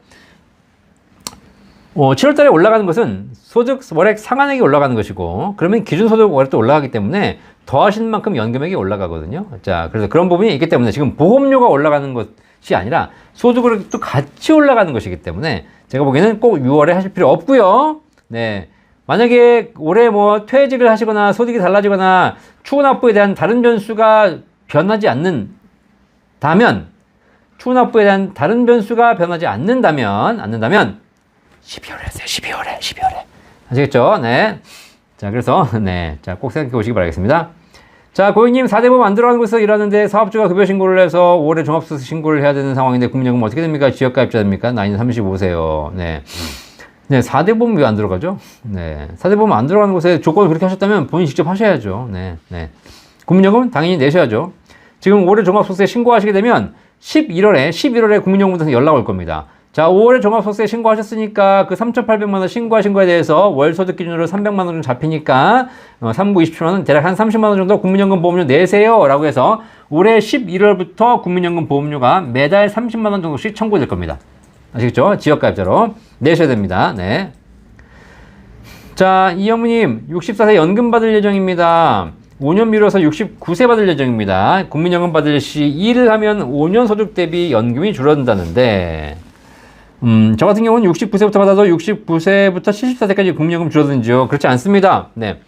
7월 달에 올라가는 것은 소득 월액 상한액이 올라가는 것이고, 그러면 기준소득 월액도 올라가기 때문에 더하신 만큼 연금액이 올라가거든요. 자, 그래서 그런 부분이 있기 때문에 지금 보험료가 올라가는 것이 아니라 소득월액도 같이 올라가는 것이기 때문에 제가 보기에는 꼭 6월에 하실 필요 없고요. 네. 만약에 올해 뭐 퇴직을 하시거나 소득이 달라지거나 추후 납부에 대한 다른 변수가 변하지 않는다면, 추후 납부에 대한 다른 변수가 변하지 않는다면 12월에 하세요. 12월에. 아시겠죠? 네. 자, 그래서, 네. 자, 꼭 생각해 보시기 바라겠습니다. 자, 고객님, 4대 보험 안 들어가는 곳에서 일하는데 사업주가 급여 신고를 해서 올해 종합소득 신고를 해야 되는 상황인데 국민연금 어떻게 됩니까? 지역가입자 됩니까? 나이는 35세요. 네. 네, 4대 보험 왜 안 들어가죠? 네. 4대 보험 안 들어가는 곳에 조건을 그렇게 하셨다면 본인이 직접 하셔야죠. 네. 네. 국민연금은 당연히 내셔야죠. 지금 올해 종합소득세 신고하시게 되면 11월에 국민연금에서 연락 올 겁니다. 자, 5월에 종합소득세 신고하셨으니까 그 3,800만 원 신고하신 거에 대해서 월 소득 기준으로 300만 원 정도 잡히니까 3부 27만원 대략 한 30만 원 정도 국민연금 보험료 내세요 라고 해서 올해 11월부터 국민연금 보험료가 매달 30만 원 정도씩 청구될 겁니다. 아시겠죠? 지역가입자로 내셔야 됩니다. 네. 자, 이영무님 64세 연금 받을 예정입니다. 5년 미뤄서 69세 받을 예정입니다. 국민연금 받을 시 일을 하면 5년 소득 대비 연금이 줄어든다는데 저 같은 경우는 69세부터 받아도 69세부터 74세까지 국민연금 줄어든지요? 그렇지 않습니다. 네.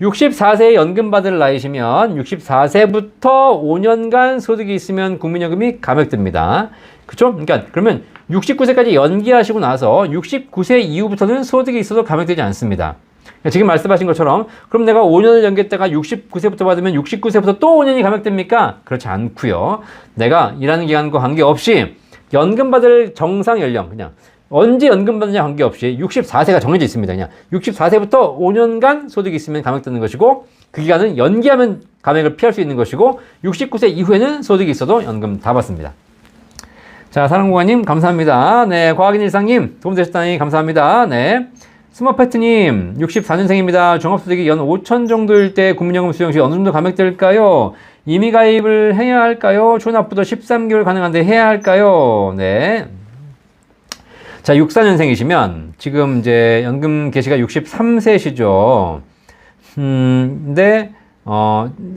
64세에 연금 받을 나이시면 64세부터 5년간 소득이 있으면 국민연금이 감액됩니다. 그쵸? 그러니까 그러면 69세까지 연기하시고 나서 69세 이후부터는 소득이 있어도 감액되지 않습니다. 그러니까 지금 말씀하신 것처럼 그럼 내가 5년을 연기했다가 69세부터 받으면 69세부터 또 5년이 감액됩니까? 그렇지 않고요. 내가 일하는 기간과 관계없이 연금 받을 정상 연령, 그냥 언제 연금 받느냐 관계없이 64세가 정해져 있습니다. 그냥 64세부터 5년간 소득이 있으면 감액되는 것이고, 그 기간은 연기하면 감액을 피할 수 있는 것이고, 69세 이후에는 소득이 있어도 연금 다 받습니다. 자, 사랑공화님 감사합니다. 네, 과학인 일상님 도움되셨다니 감사합니다. 네, 스머페트님 64년생입니다. 종합소득이 연 5천 정도일 때 국민연금 수령 시 어느 정도 감액될까요? 이미 가입을 해야 할까요? 추납부도 13개월 가능한데 해야 할까요? 네. 자, 64년생이시면 지금 이제 연금 개시가 63세시죠. 근데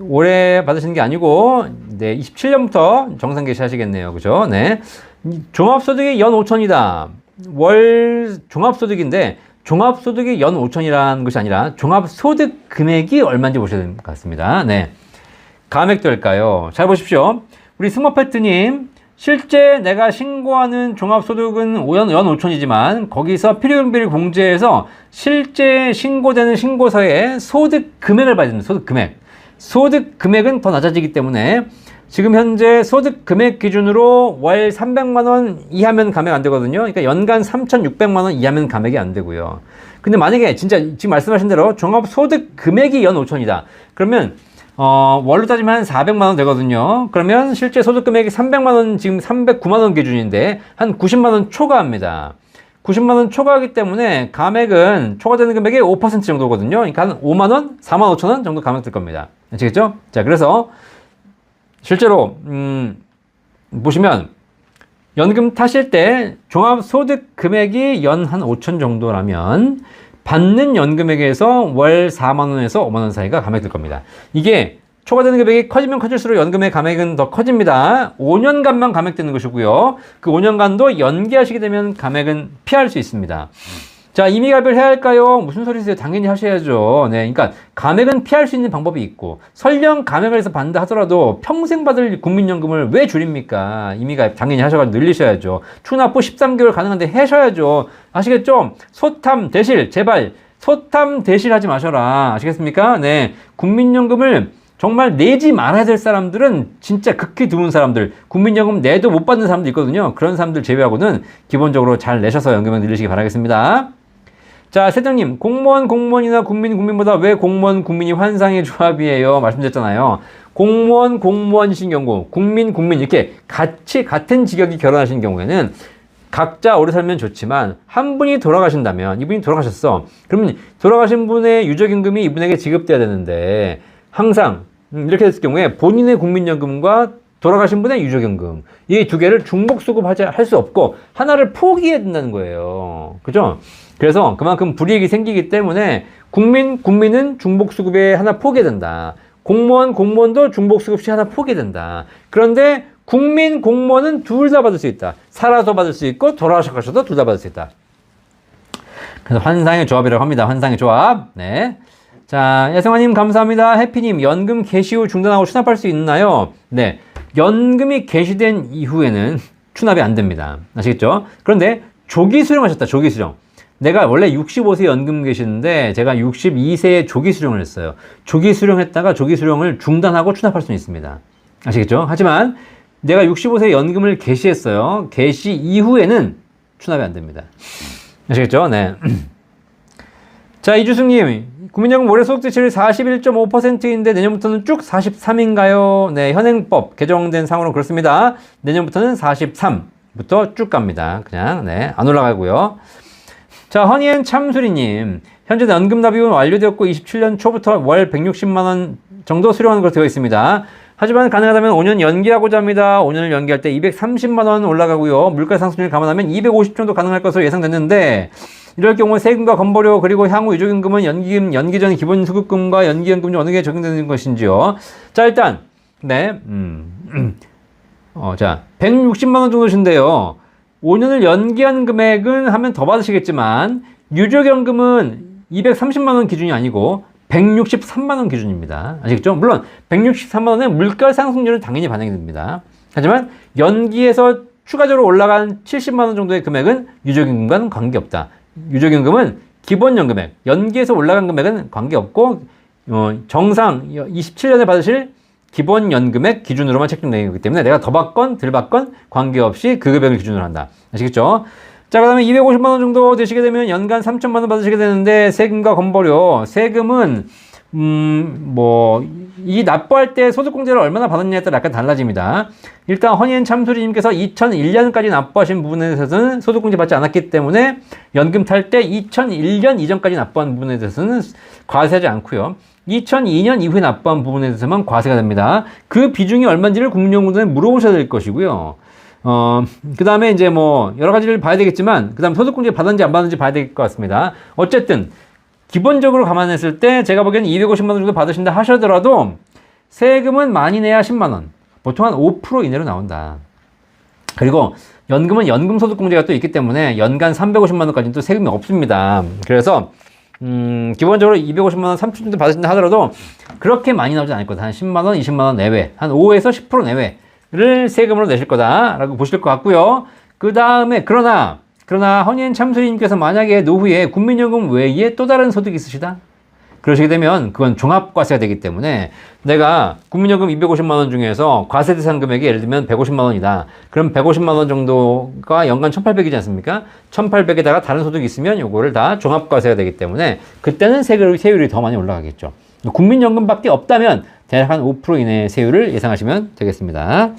올해 받으시는 게 아니고, 네, 27년부터 정상 개시하시겠네요. 그죠? 네. 종합소득이 연 5천이다. 월 종합소득인데, 종합소득이 연 5천이라는 것이 아니라, 종합소득 금액이 얼마인지 보셔야 될 것 같습니다. 네. 감액될까요? 잘 보십시오. 우리 스머페트님, 실제 내가 신고하는 종합소득은 연 5천이지만, 거기서 필요경비를 공제해서 실제 신고되는 신고서에 소득 금액을 봐야 됩니다. 소득 금액. 소득 금액은 더 낮아지기 때문에 지금 현재 소득 금액 기준으로 월 300만 원 이하면 감액 안 되거든요. 그러니까 연간 3,600만 원 이하면 감액이 안 되고요. 근데 만약에 진짜 지금 말씀하신 대로 종합 소득 금액이 연 5천이다. 그러면 월로 따지면 한 400만 원 되거든요. 그러면 실제 소득 금액이 300만 원, 지금 309만 원 기준인데 한 90만 원 초과합니다. 90만 원 초과하기 때문에 감액은 초과되는 금액의 5% 정도거든요. 그러니까 한 5만 원, 4만 5천 원 정도 감액될 겁니다. 아시겠죠? 자, 그래서 실제로 보시면 연금 타실 때 종합소득 금액이 연 한 5천 정도라면 받는 연금액에서 월 4만 원에서 5만 원 사이가 감액될 겁니다. 이게 초과되는 금액이 커지면 커질수록 연금의 감액은 더 커집니다. 5년간만 감액되는 것이고요. 그 5년간도 연기하시게 되면 감액은 피할 수 있습니다. 자, 임의가입을 해야 할까요? 무슨 소리세요? 당연히 하셔야죠. 네, 그러니까 감액은 피할 수 있는 방법이 있고, 설령 감액을 해서 받는다 하더라도 평생 받을 국민연금을 왜 줄입니까? 임의가입 당연히 하셔가지고 늘리셔야죠. 추납부 13개월 가능한데 하셔야죠. 아시겠죠? 소탐 대실, 제발 소탐 대실하지 마셔라. 아시겠습니까? 네, 국민연금을 정말 내지 말아야 될 사람들은 진짜 극히 드문 사람들, 국민연금 내도 못 받는 사람도 있거든요. 그런 사람들 제외하고는 기본적으로 잘 내셔서 연금액 늘리시기 바라겠습니다. 자, 세정님, 공무원이나 국민보다 왜 국민이 환상의 조합이에요? 말씀드렸잖아요. 공무원이신 경우, 국민 이렇게 같은 직역이 결혼하신 경우에는 각자 오래 살면 좋지만 한 분이 돌아가신다면, 이분이 돌아가셨어. 그러면 돌아가신 분의 유족임금이 이분에게 지급돼야 되는데 항상 이렇게 됐을 경우에 본인의 국민연금과 돌아가신 분의 유족연금, 이 두 개를 중복수급할 수 없고 하나를 포기해야 된다는 거예요. 그죠? 그래서 그만큼 불이익이 생기기 때문에 국민은 중복수급에 하나 포기해야 된다. 공무원도 중복수급 시 하나 포기해야 된다. 그런데 공무원은 둘 다 받을 수 있다. 살아서 받을 수 있고 돌아가셔도 둘 다 받을 수 있다. 그래서 환상의 조합이라고 합니다. 환상의 조합. 네. 자, 야생화님 감사합니다. 해피님, 연금 개시 후 중단하고 추납할 수 있나요? 네. 연금이 개시된 이후에는 추납이 안 됩니다. 아시겠죠? 그런데 조기 수령하셨다. 조기 수령. 내가 원래 65세 연금 계시는데 제가 62세에 조기 수령을 했어요. 조기 수령했다가 조기 수령을 중단하고 추납할 수는 있습니다. 아시겠죠? 하지만 내가 65세 연금을 개시했어요. 개시 이후에는 추납이 안 됩니다. 아시겠죠? 네. 자, 이주승님, 국민연금 올해 소득 대출이 41.5%인데 내년부터는 쭉 43인가요? 네, 현행법 개정된 상으로 그렇습니다. 내년부터는 43부터 쭉 갑니다. 그냥, 네, 안 올라가고요. 자, 허니앤 참수리님, 현재 연금 납입은 완료되었고 27년 초부터 월 160만원 정도 수령하는 것으로 되어 있습니다. 하지만 가능하다면 5년 연기하고자 합니다. 5년을 연기할 때 230만원 올라가고요. 물가 상승률을 감안하면 250 정도 가능할 것으로 예상됐는데, 이럴 경우 세금과 건보료 그리고 향후 유족연금은 연기 전 기본수급금과 연기연금 중 어느 게 적용되는 것인지요. 자, 일단 네, 자, 160만 원 정도신데요. 5년을 연기한 금액은 하면 더 받으시겠지만 유족연금은 230만 원 기준이 아니고 163만 원 기준입니다. 아시겠죠? 물론 163만 원의 물가 상승률은 당연히 반영이 됩니다. 하지만 연기에서 추가적으로 올라간 70만 원 정도의 금액은 유족연금과는 관계없다. 유족연금은 기본연금액, 연기에서 올라간 금액은 관계없고 정상 27년에 받으실 기본연금액 기준으로만 책정되기 때문에 내가 더 받건 덜 받건 관계없이 그 금액을 기준으로 한다. 아시겠죠? 자, 그 다음에 250만 원 정도 되시게 되면 연간 3천만 원 받으시게 되는데 세금과 건보료, 세금은 이 납부할 때 소득공제를 얼마나 받았냐에 따라 약간 달라집니다. 일단 허니앤 참수리님께서 2001년까지 납부하신 부분에 대해서는 소득공제 받지 않았기 때문에 연금 탈 때 2001년 이전까지 납부한 부분에 대해서는 과세하지 않고요. 2002년 이후에 납부한 부분에 대해서만 과세가 됩니다. 그 비중이 얼마인지를 국민연금에 물어보셔야 될 것이고요. 그 다음에 이제 뭐 여러 가지를 봐야 되겠지만, 그 다음 소득공제 받았는지 안 받았는지 봐야 될 것 같습니다. 어쨌든, 기본적으로 감안했을 때 제가 보기에는 250만 원 정도 받으신다 하셔더라도 세금은 많이 내야 10만 원. 보통 한 5% 이내로 나온다. 그리고 연금은 연금소득공제가 또 있기 때문에 연간 350만 원까지는 또 세금이 없습니다. 그래서 기본적으로 250만 원, 3천 정도 받으신다 하더라도 그렇게 많이 나오지 않을 거다. 한 10만 원, 20만 원 내외, 한 5에서 10% 내외를 세금으로 내실 거다라고 보실 것 같고요. 그 다음에 그러나 허니앤 참수님께서 만약에 노후에 국민연금 외에 또 다른 소득이 있으시다? 그러시게 되면 그건 종합과세가 되기 때문에 내가 국민연금 250만 원 중에서 과세 대상 금액이 예를 들면 150만 원이다. 그럼 150만 원 정도가 연간 1,800이지 않습니까? 1,800에다가 다른 소득이 있으면 요거를 다 종합과세가 되기 때문에 그때는 세율이 더 많이 올라가겠죠. 국민연금밖에 없다면 대략 한 5% 이내의 세율을 예상하시면 되겠습니다.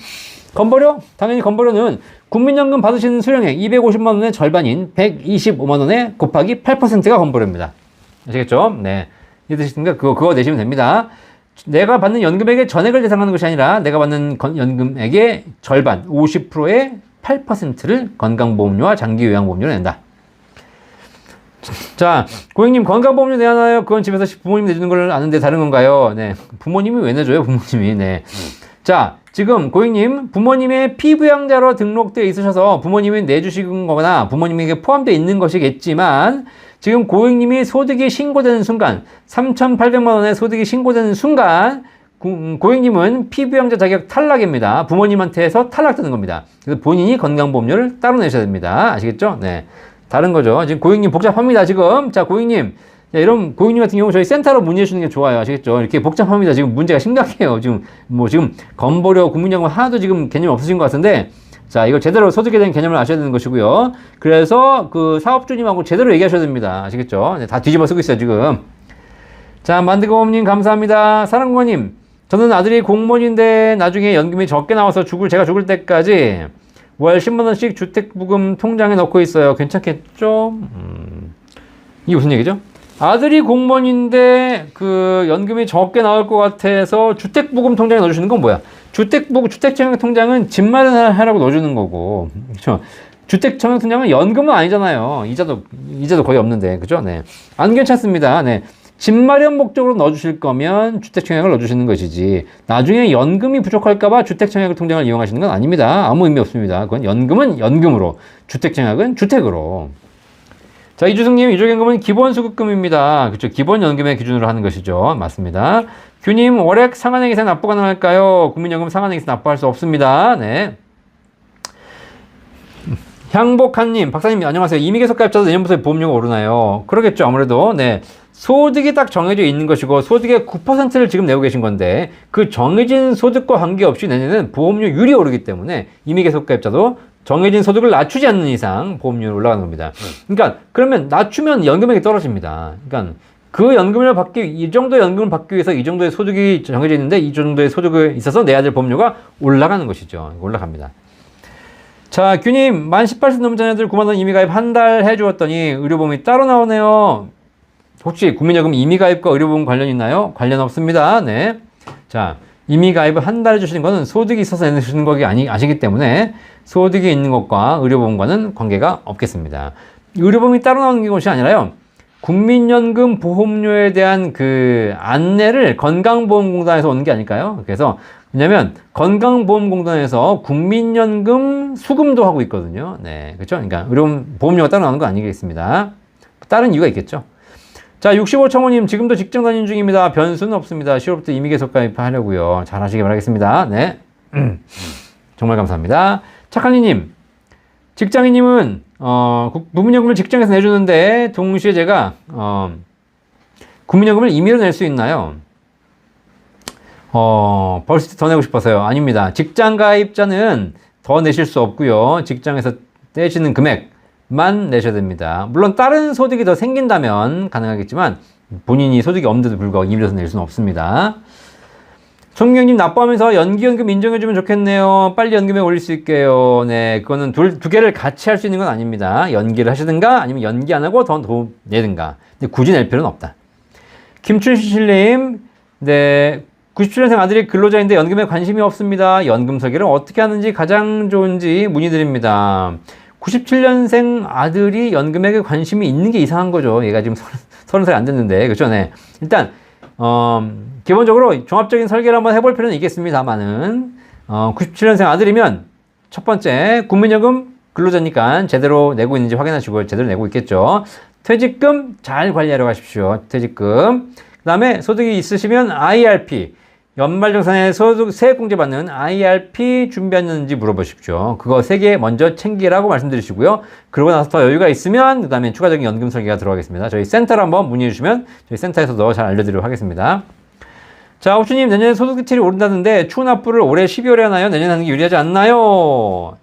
건보료? 당연히 건보료는 국민연금 받으시는 수령액 250만 원의 절반인 125만 원에 곱하기 8%가 건보료입니다. 아시겠죠? 네. 이해되시니까 그거 내시면 됩니다. 내가 받는 연금액의 전액을 계산하는 것이 아니라 내가 받는 연금액의 절반 50%의 8%를 건강보험료와 장기요양보험료로 낸다. 자, 고객님 건강보험료 내야 하나요? 그건 집에서 부모님 내주는 걸 아는데 다른 건가요? 네. 부모님이 왜 내줘요? 부모님이. 네. 자, 지금 고객님 부모님의 피부양자로 등록되어 있으셔서 부모님이 내주시는 거거나 부모님에게 포함되어 있는 것이겠지만 지금 고객님이 소득이 신고되는 순간 3,800만 원의 소득이 신고되는 순간 고객님은 피부양자 자격 탈락입니다. 부모님한테서 탈락되는 겁니다. 그래서 본인이 건강보험료를 따로 내셔야 됩니다. 아시겠죠? 네. 다른 거죠. 지금 고객님 복잡합니다. 지금. 자, 고객님. 자, 이런 고객님 같은 경우 저희 센터로 문의해 주는 게 좋아요. 아시겠죠? 이렇게 복잡합니다. 지금 문제가 심각해요. 지금 건보료, 국민연금 하나도 지금 개념이 없으신 것 같은데 자, 이거 제대로 소득에 대한 개념을 아셔야 되는 것이고요. 그래서 그 사업주님하고 제대로 얘기하셔야 됩니다. 아시겠죠? 네, 다 뒤집어 쓰고 있어요, 지금. 자, 만드고모님 감사합니다. 사랑고모님, 저는 아들이 공무원인데 나중에 연금이 적게 나와서 제가 죽을 때까지 월 10만 원씩 주택부금 통장에 넣고 있어요. 괜찮겠죠? 이게 무슨 얘기죠? 아들이 공무원인데 그 연금이 적게 나올 것 같아서 주택부금 통장에 넣어주시는 건 뭐야? 주택청약 통장은 집 마련하라고 넣어주는 거고, 그렇죠? 주택청약 통장은 연금은 아니잖아요. 이자도 거의 없는데, 그죠? 네, 안 괜찮습니다. 네, 집 마련 목적으로 넣어주실 거면 주택청약을 넣어주시는 것이지. 나중에 연금이 부족할까봐 주택청약 통장을 이용하시는 건 아닙니다. 아무 의미 없습니다. 그건 연금은 연금으로, 주택청약은 주택으로. 자, 이주승님, 이주연금은 기본수급금입니다. 그렇죠. 기본연금의 기준으로 하는 것이죠. 맞습니다. 규님, 월액 상한액 이상 납부 가능할까요? 국민연금 상한액 이상 납부할 수 없습니다. 네. 향복한님, 박사님, 안녕하세요. 임의계속가입자도 내년부터 보험료가 오르나요? 그러겠죠. 아무래도. 네. 소득이 딱 정해져 있는 것이고, 소득의 9%를 지금 내고 계신 건데, 그 정해진 소득과 관계없이 내년에는 보험료율이 오르기 때문에 임의계속가입자도 정해진 소득을 낮추지 않는 이상 보험료율이 올라가는 겁니다. 그러니까 그러면 낮추면 연금액이 떨어집니다. 그러니까 이 정도의 연금을 받기 위해서 이 정도의 소득이 정해져 있는데 이 정도의 소득에 있어서 내야 될 보험료가 올라가는 것이죠. 올라갑니다. 자, 규님, 만 18세 넘은 자녀들 9만 원 임의가입 한 달 해주었더니 의료보험이 따로 나오네요. 혹시 국민연금 임의가입과 의료보험 관련 있나요? 관련 없습니다. 네. 자, 임의가입을 한 달 해주시는 것은 소득이 있어서 내주시는 것이 아시기 때문에 소득이 있는 것과 의료보험과는 관계가 없겠습니다. 의료보험이 따로 나오는 것이 아니라요. 국민연금 보험료에 대한 그 안내를 건강보험공단에서 오는 게 아닐까요? 그래서 왜냐면 건강보험공단에서 국민연금 수금도 하고 있거든요. 네, 그렇죠? 그러니까 보험료가 따로 나오는 거 아니겠습니다. 다른 이유가 있겠죠. 자, 65청호님, 지금도 직장 다니는 중입니다. 변수는 없습니다. 10월부터 임의계속 가입하려고요. 잘 하시기 바라겠습니다. 네. 정말 감사합니다. 착한이님, 직장인님은, 국민연금을 직장에서 내주는데, 동시에 제가, 국민연금을 임의로 낼 수 있나요? 벌써 더 내고 싶어서요. 아닙니다. 직장 가입자는 더 내실 수 없고요. 직장에서 떼시는 금액만 내셔야 됩니다. 물론 다른 소득이 더 생긴다면 가능하겠지만 본인이 소득이 없는데도 불구하고 임의로서 낼 수는 없습니다. 송경님, 납부하면서 연기연금 인정해주면 좋겠네요. 빨리 연금에 올릴 수 있게요. 네, 그거는 두 개를 같이 할 수 있는 건 아닙니다. 연기를 하시든가 아니면 연기 안 하고 더 내든가. 근데 굳이 낼 필요는 없다. 김춘실님, 네, 97년생 아들이 근로자인데 연금에 관심이 없습니다. 연금 설계를 어떻게 하는지 가장 좋은지 문의드립니다. 97년생 아들이 연금에 관심이 있는 게 이상한 거죠. 얘가 지금 30살 안 됐는데. 그렇죠? 네. 일단, 기본적으로 종합적인 설계를 한번 해볼 필요는 있겠습니다만은, 97년생 아들이면 첫 번째, 국민연금 근로자니까 제대로 내고 있는지 확인하시고 제대로 내고 있겠죠. 퇴직금 잘 관리하러 가십시오. 퇴직금. 그 다음에 소득이 있으시면 IRP, 연말정산에 세액공제 받는 IRP 준비했는지 물어보십시오. 그거 3개 먼저 챙기라고 말씀드리시고요. 그러고 나서 더 여유가 있으면 그 다음에 추가적인 연금 설계가 들어가겠습니다. 저희 센터로 한번 문의해 주시면 저희 센터에서도 잘 알려드리도록 하겠습니다. 자, 호주님, 내년에 소득 대출이 오른다는데 추후 납부를 올해 12월에 하나요? 내년에 하는 게 유리하지 않나요?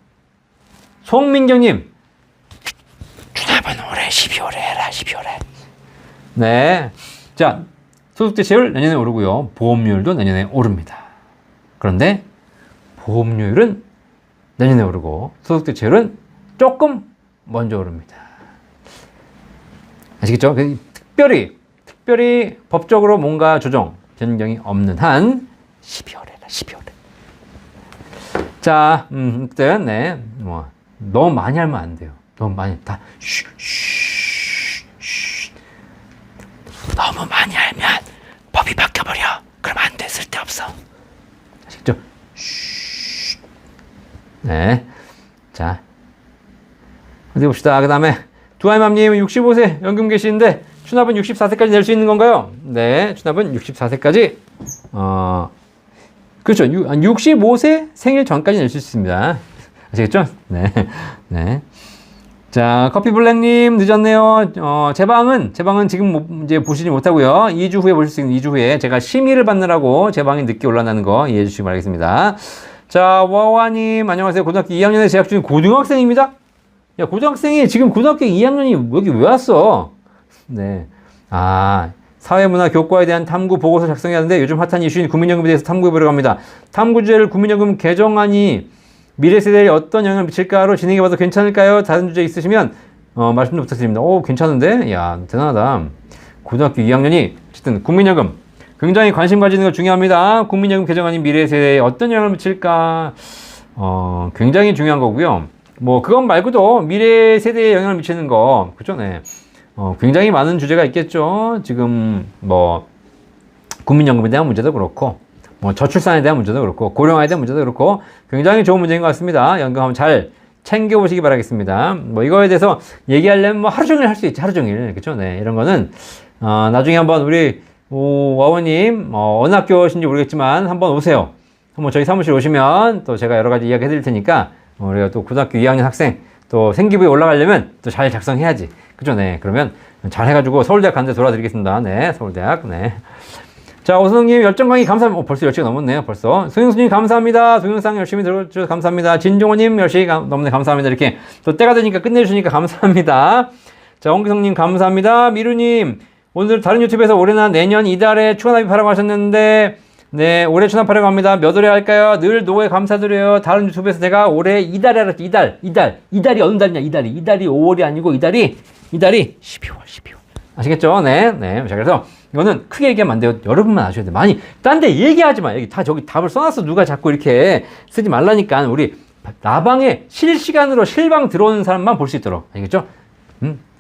송민경님, 추납은 올해 12월에 해라. 12월에. 네. 자, 소득 대체율 내년에 오르고요. 보험료율도 내년에 오릅니다. 그런데 보험료율은 내년에 오르고 소득 대체율은 조금 먼저 오릅니다. 아시겠죠? 특별히 법적으로 뭔가 조정, 변경이 없는 한 12월에라. 12월에. 자, 일단 네, 뭐 너무 많이 하면 안 돼요. 너무 많이 다 너무 많이 알면 법이 바뀌어버려. 그럼 안 돼. 쓸데없어. 아시겠죠? 네. 자. 어디 봅시다. 그 다음에 두아이맘님 65세 연금 계시는데 추납은 64세까지 낼 수 있는 건가요? 네. 추납은 64세까지 그렇죠. 65세 생일 전까지 낼 수 있습니다. 아시겠죠? 네. 네. 자, 커피블랙님 늦었네요. 제 방은 지금 이제 보시지 못하고요. 2주 후에 보실 수 있는 2주 후에 제가 심의를 받느라고 제 방이 늦게 올라가는 거 이해해 주시기 바라겠습니다. 자, 와와님 안녕하세요. 고등학교 2학년에 재학 중인 고등학생입니다. 야, 고등학생이 지금 고등학교 2학년이 여기 왜 왔어? 네. 아, 사회문화 교과에 대한 탐구 보고서 작성해야 하는데 요즘 핫한 이슈인 국민연금에 대해서 탐구해보려고 합니다. 탐구 주제를 국민연금 개정안이 미래 세대에 어떤 영향을 미칠까로 진행해봐도 괜찮을까요? 다른 주제 있으시면 말씀 좀 부탁드립니다. 오, 괜찮은데? 야, 대단하다. 고등학교 2학년이 어쨌든 국민연금 굉장히 관심 가지는 거 중요합니다. 국민연금 개정안이 미래 세대에 어떤 영향을 미칠까 굉장히 중요한 거고요. 뭐 그것 말고도 미래 세대에 영향을 미치는 거 그죠? 네. 굉장히 많은 주제가 있겠죠. 지금 뭐 국민연금에 대한 문제도 그렇고 뭐 저출산에 대한 문제도 그렇고 고령화에 대한 문제도 그렇고 굉장히 좋은 문제인 것 같습니다. 연금 한번 잘 챙겨보시기 바라겠습니다. 뭐 이거에 대해서 얘기하려면 뭐 하루 종일 할 수 있지. 하루 종일. 그쵸? 네. 이런 거는 나중에 한번 우리 와원님 어느 학교신지 모르겠지만 한번 오세요. 한번 저희 사무실 오시면 또 제가 여러 가지 이야기 해드릴 테니까 우리가 또 고등학교 2학년 학생 또 생기부에 올라가려면 또 잘 작성해야지. 그죠? 네. 그러면 잘 해가지고 서울대학 가는데 돌아드리겠습니다. 네. 서울대학. 네. 자, 오승님 열정 강의 감사합니다. 벌써 10시가 넘었네요. 벌써. 송영수님 감사합니다. 동영상 열심히 들어주셔서 감사합니다. 진종호님 10시 넘네. 감사합니다. 이렇게 또 때가 되니까 끝내주시니까 감사합니다. 자, 홍기성님 감사합니다. 미루님 오늘 다른 유튜브에서 올해나 내년 이달에 추가 납입하라고 하셨는데 네, 올해 추납하려고 합니다. 몇 월에 할까요? 늘 노고에 감사드려요. 다른 유튜브에서 제가 올해 이달에 알았죠. 이달이 어느 달이냐? 이달이 5월이 아니고 이달이 12월. 아시겠죠? 네. 네. 자, 그래서 이거는 크게 얘기하면 안 돼요. 여러분만 아셔야 돼요. 많이 딴 데 얘기하지 마. 여기 다 저기 답을 써놨어. 누가 자꾸 이렇게 쓰지 말라니까. 우리 나방에 실시간으로 실방 들어오는 사람만 볼 수 있도록. 아시겠죠?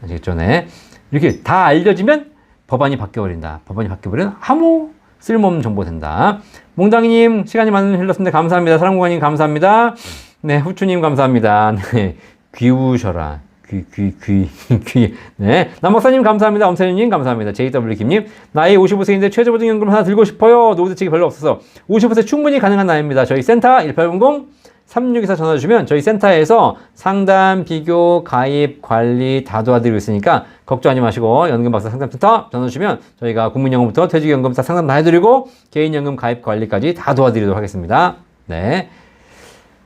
아시겠죠? 네. 이렇게 다 알려지면 법안이 바뀌어버린다. 법안이 바뀌어버리면 아무 쓸모없는 정보 된다. 몽당이님 시간이 많이 흘렀습니다. 감사합니다. 사랑구관님 감사합니다. 네, 후추님 감사합니다. 네, 귀우셔라. 귀. 네. 남박사님 감사합니다. 엄세윤님 감사합니다. JW김님 나이 55세인데 최저보증연금 하나 들고 싶어요. 노후 대책이 별로 없어서 55세 충분히 가능한 나이입니다. 저희 센터 1800-3624 전화 주시면 저희 센터에서 상담, 비교, 가입, 관리 다 도와드리고 있으니까 걱정하지 마시고 연금박사 상담센터 전화 주시면 저희가 국민연금부터 퇴직연금 다 상담 다 해드리고 개인연금 가입 관리까지 다 도와드리도록 하겠습니다. 네.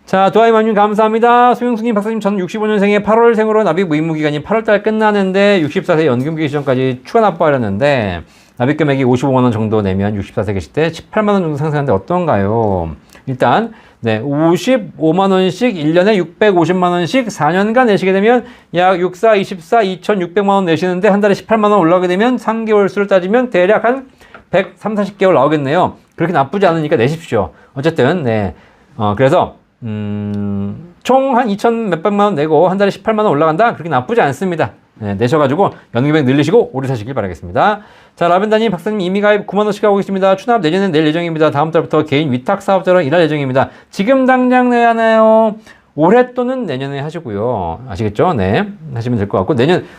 자, 두아이맘님 감사합니다. 소영수님, 박사님, 저는 65년생에 8월생으로 납입 의무기간이 8월달 끝나는데 64세 연금 기기 시점까지 추가 납부하려는데 납입 금액이 55만원 정도 내면 64세 계실 때 18만원 정도 상승하는데 어떤가요? 일단 네, 55만원씩 1년에 650만원씩 4년간 내시게 되면 약 64, 24, 2,600만원 내시는데 한 달에 18만원 올라가게 되면 3개월 수를 따지면 대략 한 130, 40개월 나오겠네요. 그렇게 나쁘지 않으니까 내십시오. 어쨌든, 네. 그래서, 총 한 2천 몇백만 원 내고 한 달에 18만 원 올라간다? 그렇게 나쁘지 않습니다. 네, 내셔가지고 연금액 늘리시고 오래 사시길 바라겠습니다. 자, 라벤다님, 박사님 이미 가입 9만 원씩 하고 있습니다. 추납 내년에 낼 예정입니다. 다음 달부터 개인 위탁 사업자로 일할 예정입니다. 지금 당장 내야 하나요? 올해 또는 내년에 하시고요. 아시겠죠? 네. 하시면 될 것 같고,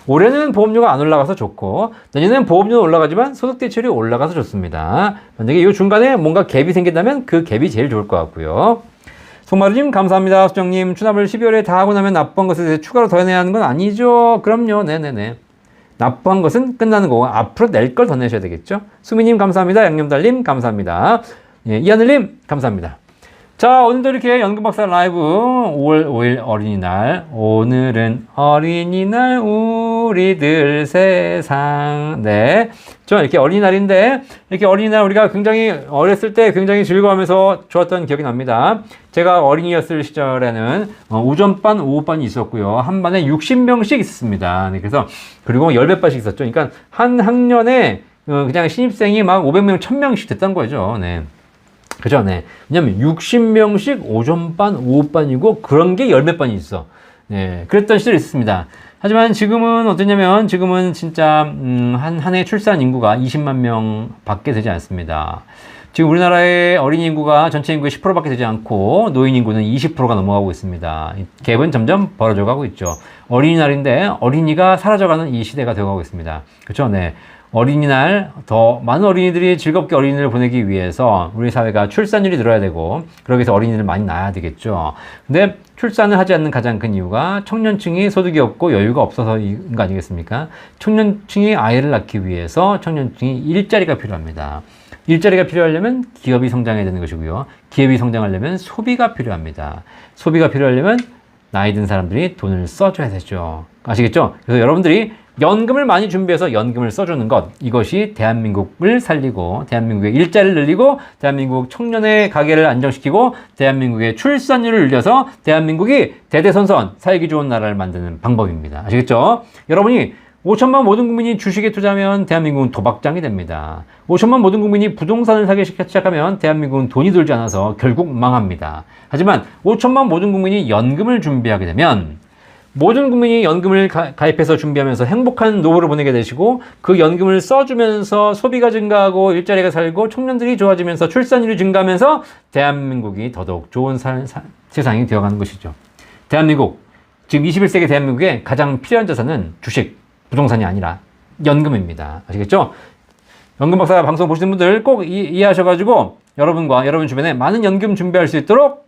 올해는 보험료가 안 올라가서 좋고, 내년에는 보험료는 올라가지만 소득 대출이 올라가서 좋습니다. 만약에 이 중간에 뭔가 갭이 생긴다면 그 갭이 제일 좋을 것 같고요. 송마루님, 감사합니다. 수정님, 추납을 12월에 다 하고 나면 납부한 것에 대해 추가로 더 내야 하는 건 아니죠? 그럼요. 네네네. 납부한 것은 끝나는 거고, 앞으로 낼 걸 더 내셔야 되겠죠? 수미님, 감사합니다. 양념달님, 감사합니다. 예, 이하늘님, 감사합니다. 자, 오늘도 이렇게 연금박사 라이브 5월 5일 어린이날, 오늘은 어린이날 우리들 세상. 네. 저 이렇게 어린이날인데, 이렇게 어린이날 우리가 굉장히 어렸을 때 굉장히 즐거워하면서 좋았던 기억이 납니다. 제가 어린이였을 시절에는 오전반, 오후반이 있었고요. 한 반에 60명씩 있었습니다. 네, 그래서, 그리고 10배반씩 있었죠. 그러니까 한 학년에 그냥 신입생이 막 500명, 1000명씩 됐던 거죠. 네. 그죠? 네. 왜냐면 60명씩 오전반, 오후반이고 그런 게 10몇 반이 있어. 네. 그랬던 시절이 있었습니다. 하지만 지금은 어떠냐면 지금은 진짜 한 해 출산 인구가 20만 명 밖에 되지 않습니다. 지금 우리나라의 어린이 인구가 전체 인구의 10%밖에 되지 않고 노인 인구는 20%가 넘어가고 있습니다. 갭은 점점 벌어져 가고 있죠. 어린이날인데 어린이가 사라져가는 이 시대가 되어가고 있습니다. 그렇죠? 네. 어린이날 더 많은 어린이들이 즐겁게 어린이를 보내기 위해서 우리 사회가 출산율이 늘어야 되고 그러기 위해서 어린이를 많이 낳아야 되겠죠. 근데 출산을 하지 않는 가장 큰 이유가 청년층이 소득이 없고 여유가 없어서인 거 아니겠습니까? 청년층이 아이를 낳기 위해서 청년층이 일자리가 필요합니다. 일자리가 필요하려면 기업이 성장해야 되는 것이고요. 기업이 성장하려면 소비가 필요합니다. 소비가 필요하려면 나이 든 사람들이 돈을 써줘야 되죠. 아시겠죠? 그래서 여러분들이 연금을 많이 준비해서 연금을 써주는 것, 이것이 대한민국을 살리고 대한민국의 일자리를 늘리고 대한민국 청년의 가계를 안정시키고 대한민국의 출산율을 늘려서 대한민국이 대대손손 살기 좋은 나라를 만드는 방법입니다. 아시겠죠? 여러분이 5천만 모든 국민이 주식에 투자하면 대한민국은 도박장이 됩니다. 5천만 모든 국민이 부동산을 사기 시작하면 대한민국은 돈이 들지 않아서 결국 망합니다. 하지만 5천만 모든 국민이 연금을 준비하게 되면 모든 국민이 연금을 가입해서 준비하면서 행복한 노후를 보내게 되시고 그 연금을 써주면서 소비가 증가하고 일자리가 살고 청년들이 좋아지면서 출산율이 증가하면서 대한민국이 더더욱 좋은 세상이 되어가는 것이죠. 대한민국, 지금 21세기 대한민국에 가장 필요한 자산은 주식, 부동산이 아니라 연금입니다. 아시겠죠? 연금 박사 방송 보시는 분들 꼭 이해하셔가지고 여러분과 여러분 주변에 많은 연금 준비할 수 있도록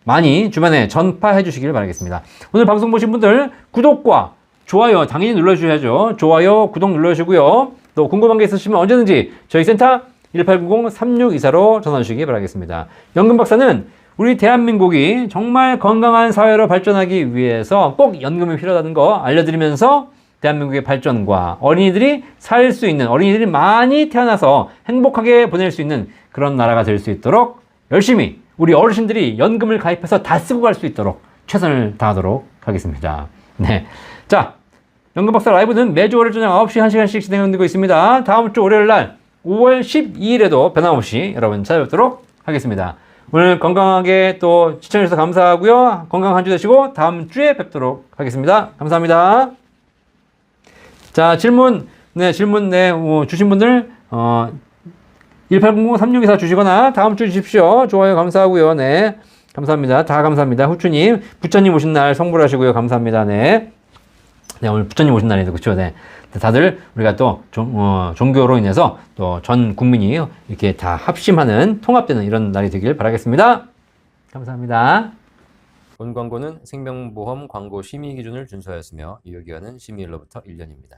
많이 주변에 전파해 주시길 바라겠습니다. 오늘 방송 보신 분들 구독과 좋아요 당연히 눌러주셔야죠. 좋아요, 구독 눌러주시고요. 또 궁금한 게 있으시면 언제든지 저희 센터 1890-3624로 전화 주시기 바라겠습니다. 연금 박사는 우리 대한민국이 정말 건강한 사회로 발전하기 위해서 꼭 연금이 필요하다는 거 알려드리면서 대한민국의 발전과 어린이들이 살 수 있는, 어린이들이 많이 태어나서 행복하게 보낼 수 있는 그런 나라가 될 수 있도록 열심히 우리 어르신들이 연금을 가입해서 다 쓰고 갈 수 있도록 최선을 다하도록 하겠습니다. 네. 자, 연금박사 라이브는 매주 월요일 저녁 9시 1시간씩 진행되고 있습니다. 다음 주 월요일 날 5월 12일에도 변함없이 여러분 찾아뵙도록 하겠습니다. 오늘 건강하게 또 시청해주셔서 감사하고요. 건강한 한 주 되시고 다음 주에 뵙도록 하겠습니다. 감사합니다. 자, 질문 주신 분들, 1800-3624 주시거나 다음 주 주십시오. 좋아요, 감사하고요. 네. 감사합니다. 다 감사합니다. 후추님, 부처님 오신 날 성불하시고요. 감사합니다. 네. 네, 오늘 부처님 오신 날이죠. 그쵸? 네. 다들 우리가 또 종교로 인해서 또 전 국민이 이렇게 다 합심하는, 통합되는 이런 날이 되길 바라겠습니다. 감사합니다. 본 광고는 생명보험 광고 심의 기준을 준수하였으며 유효기간은 심의일로부터 1년입니다.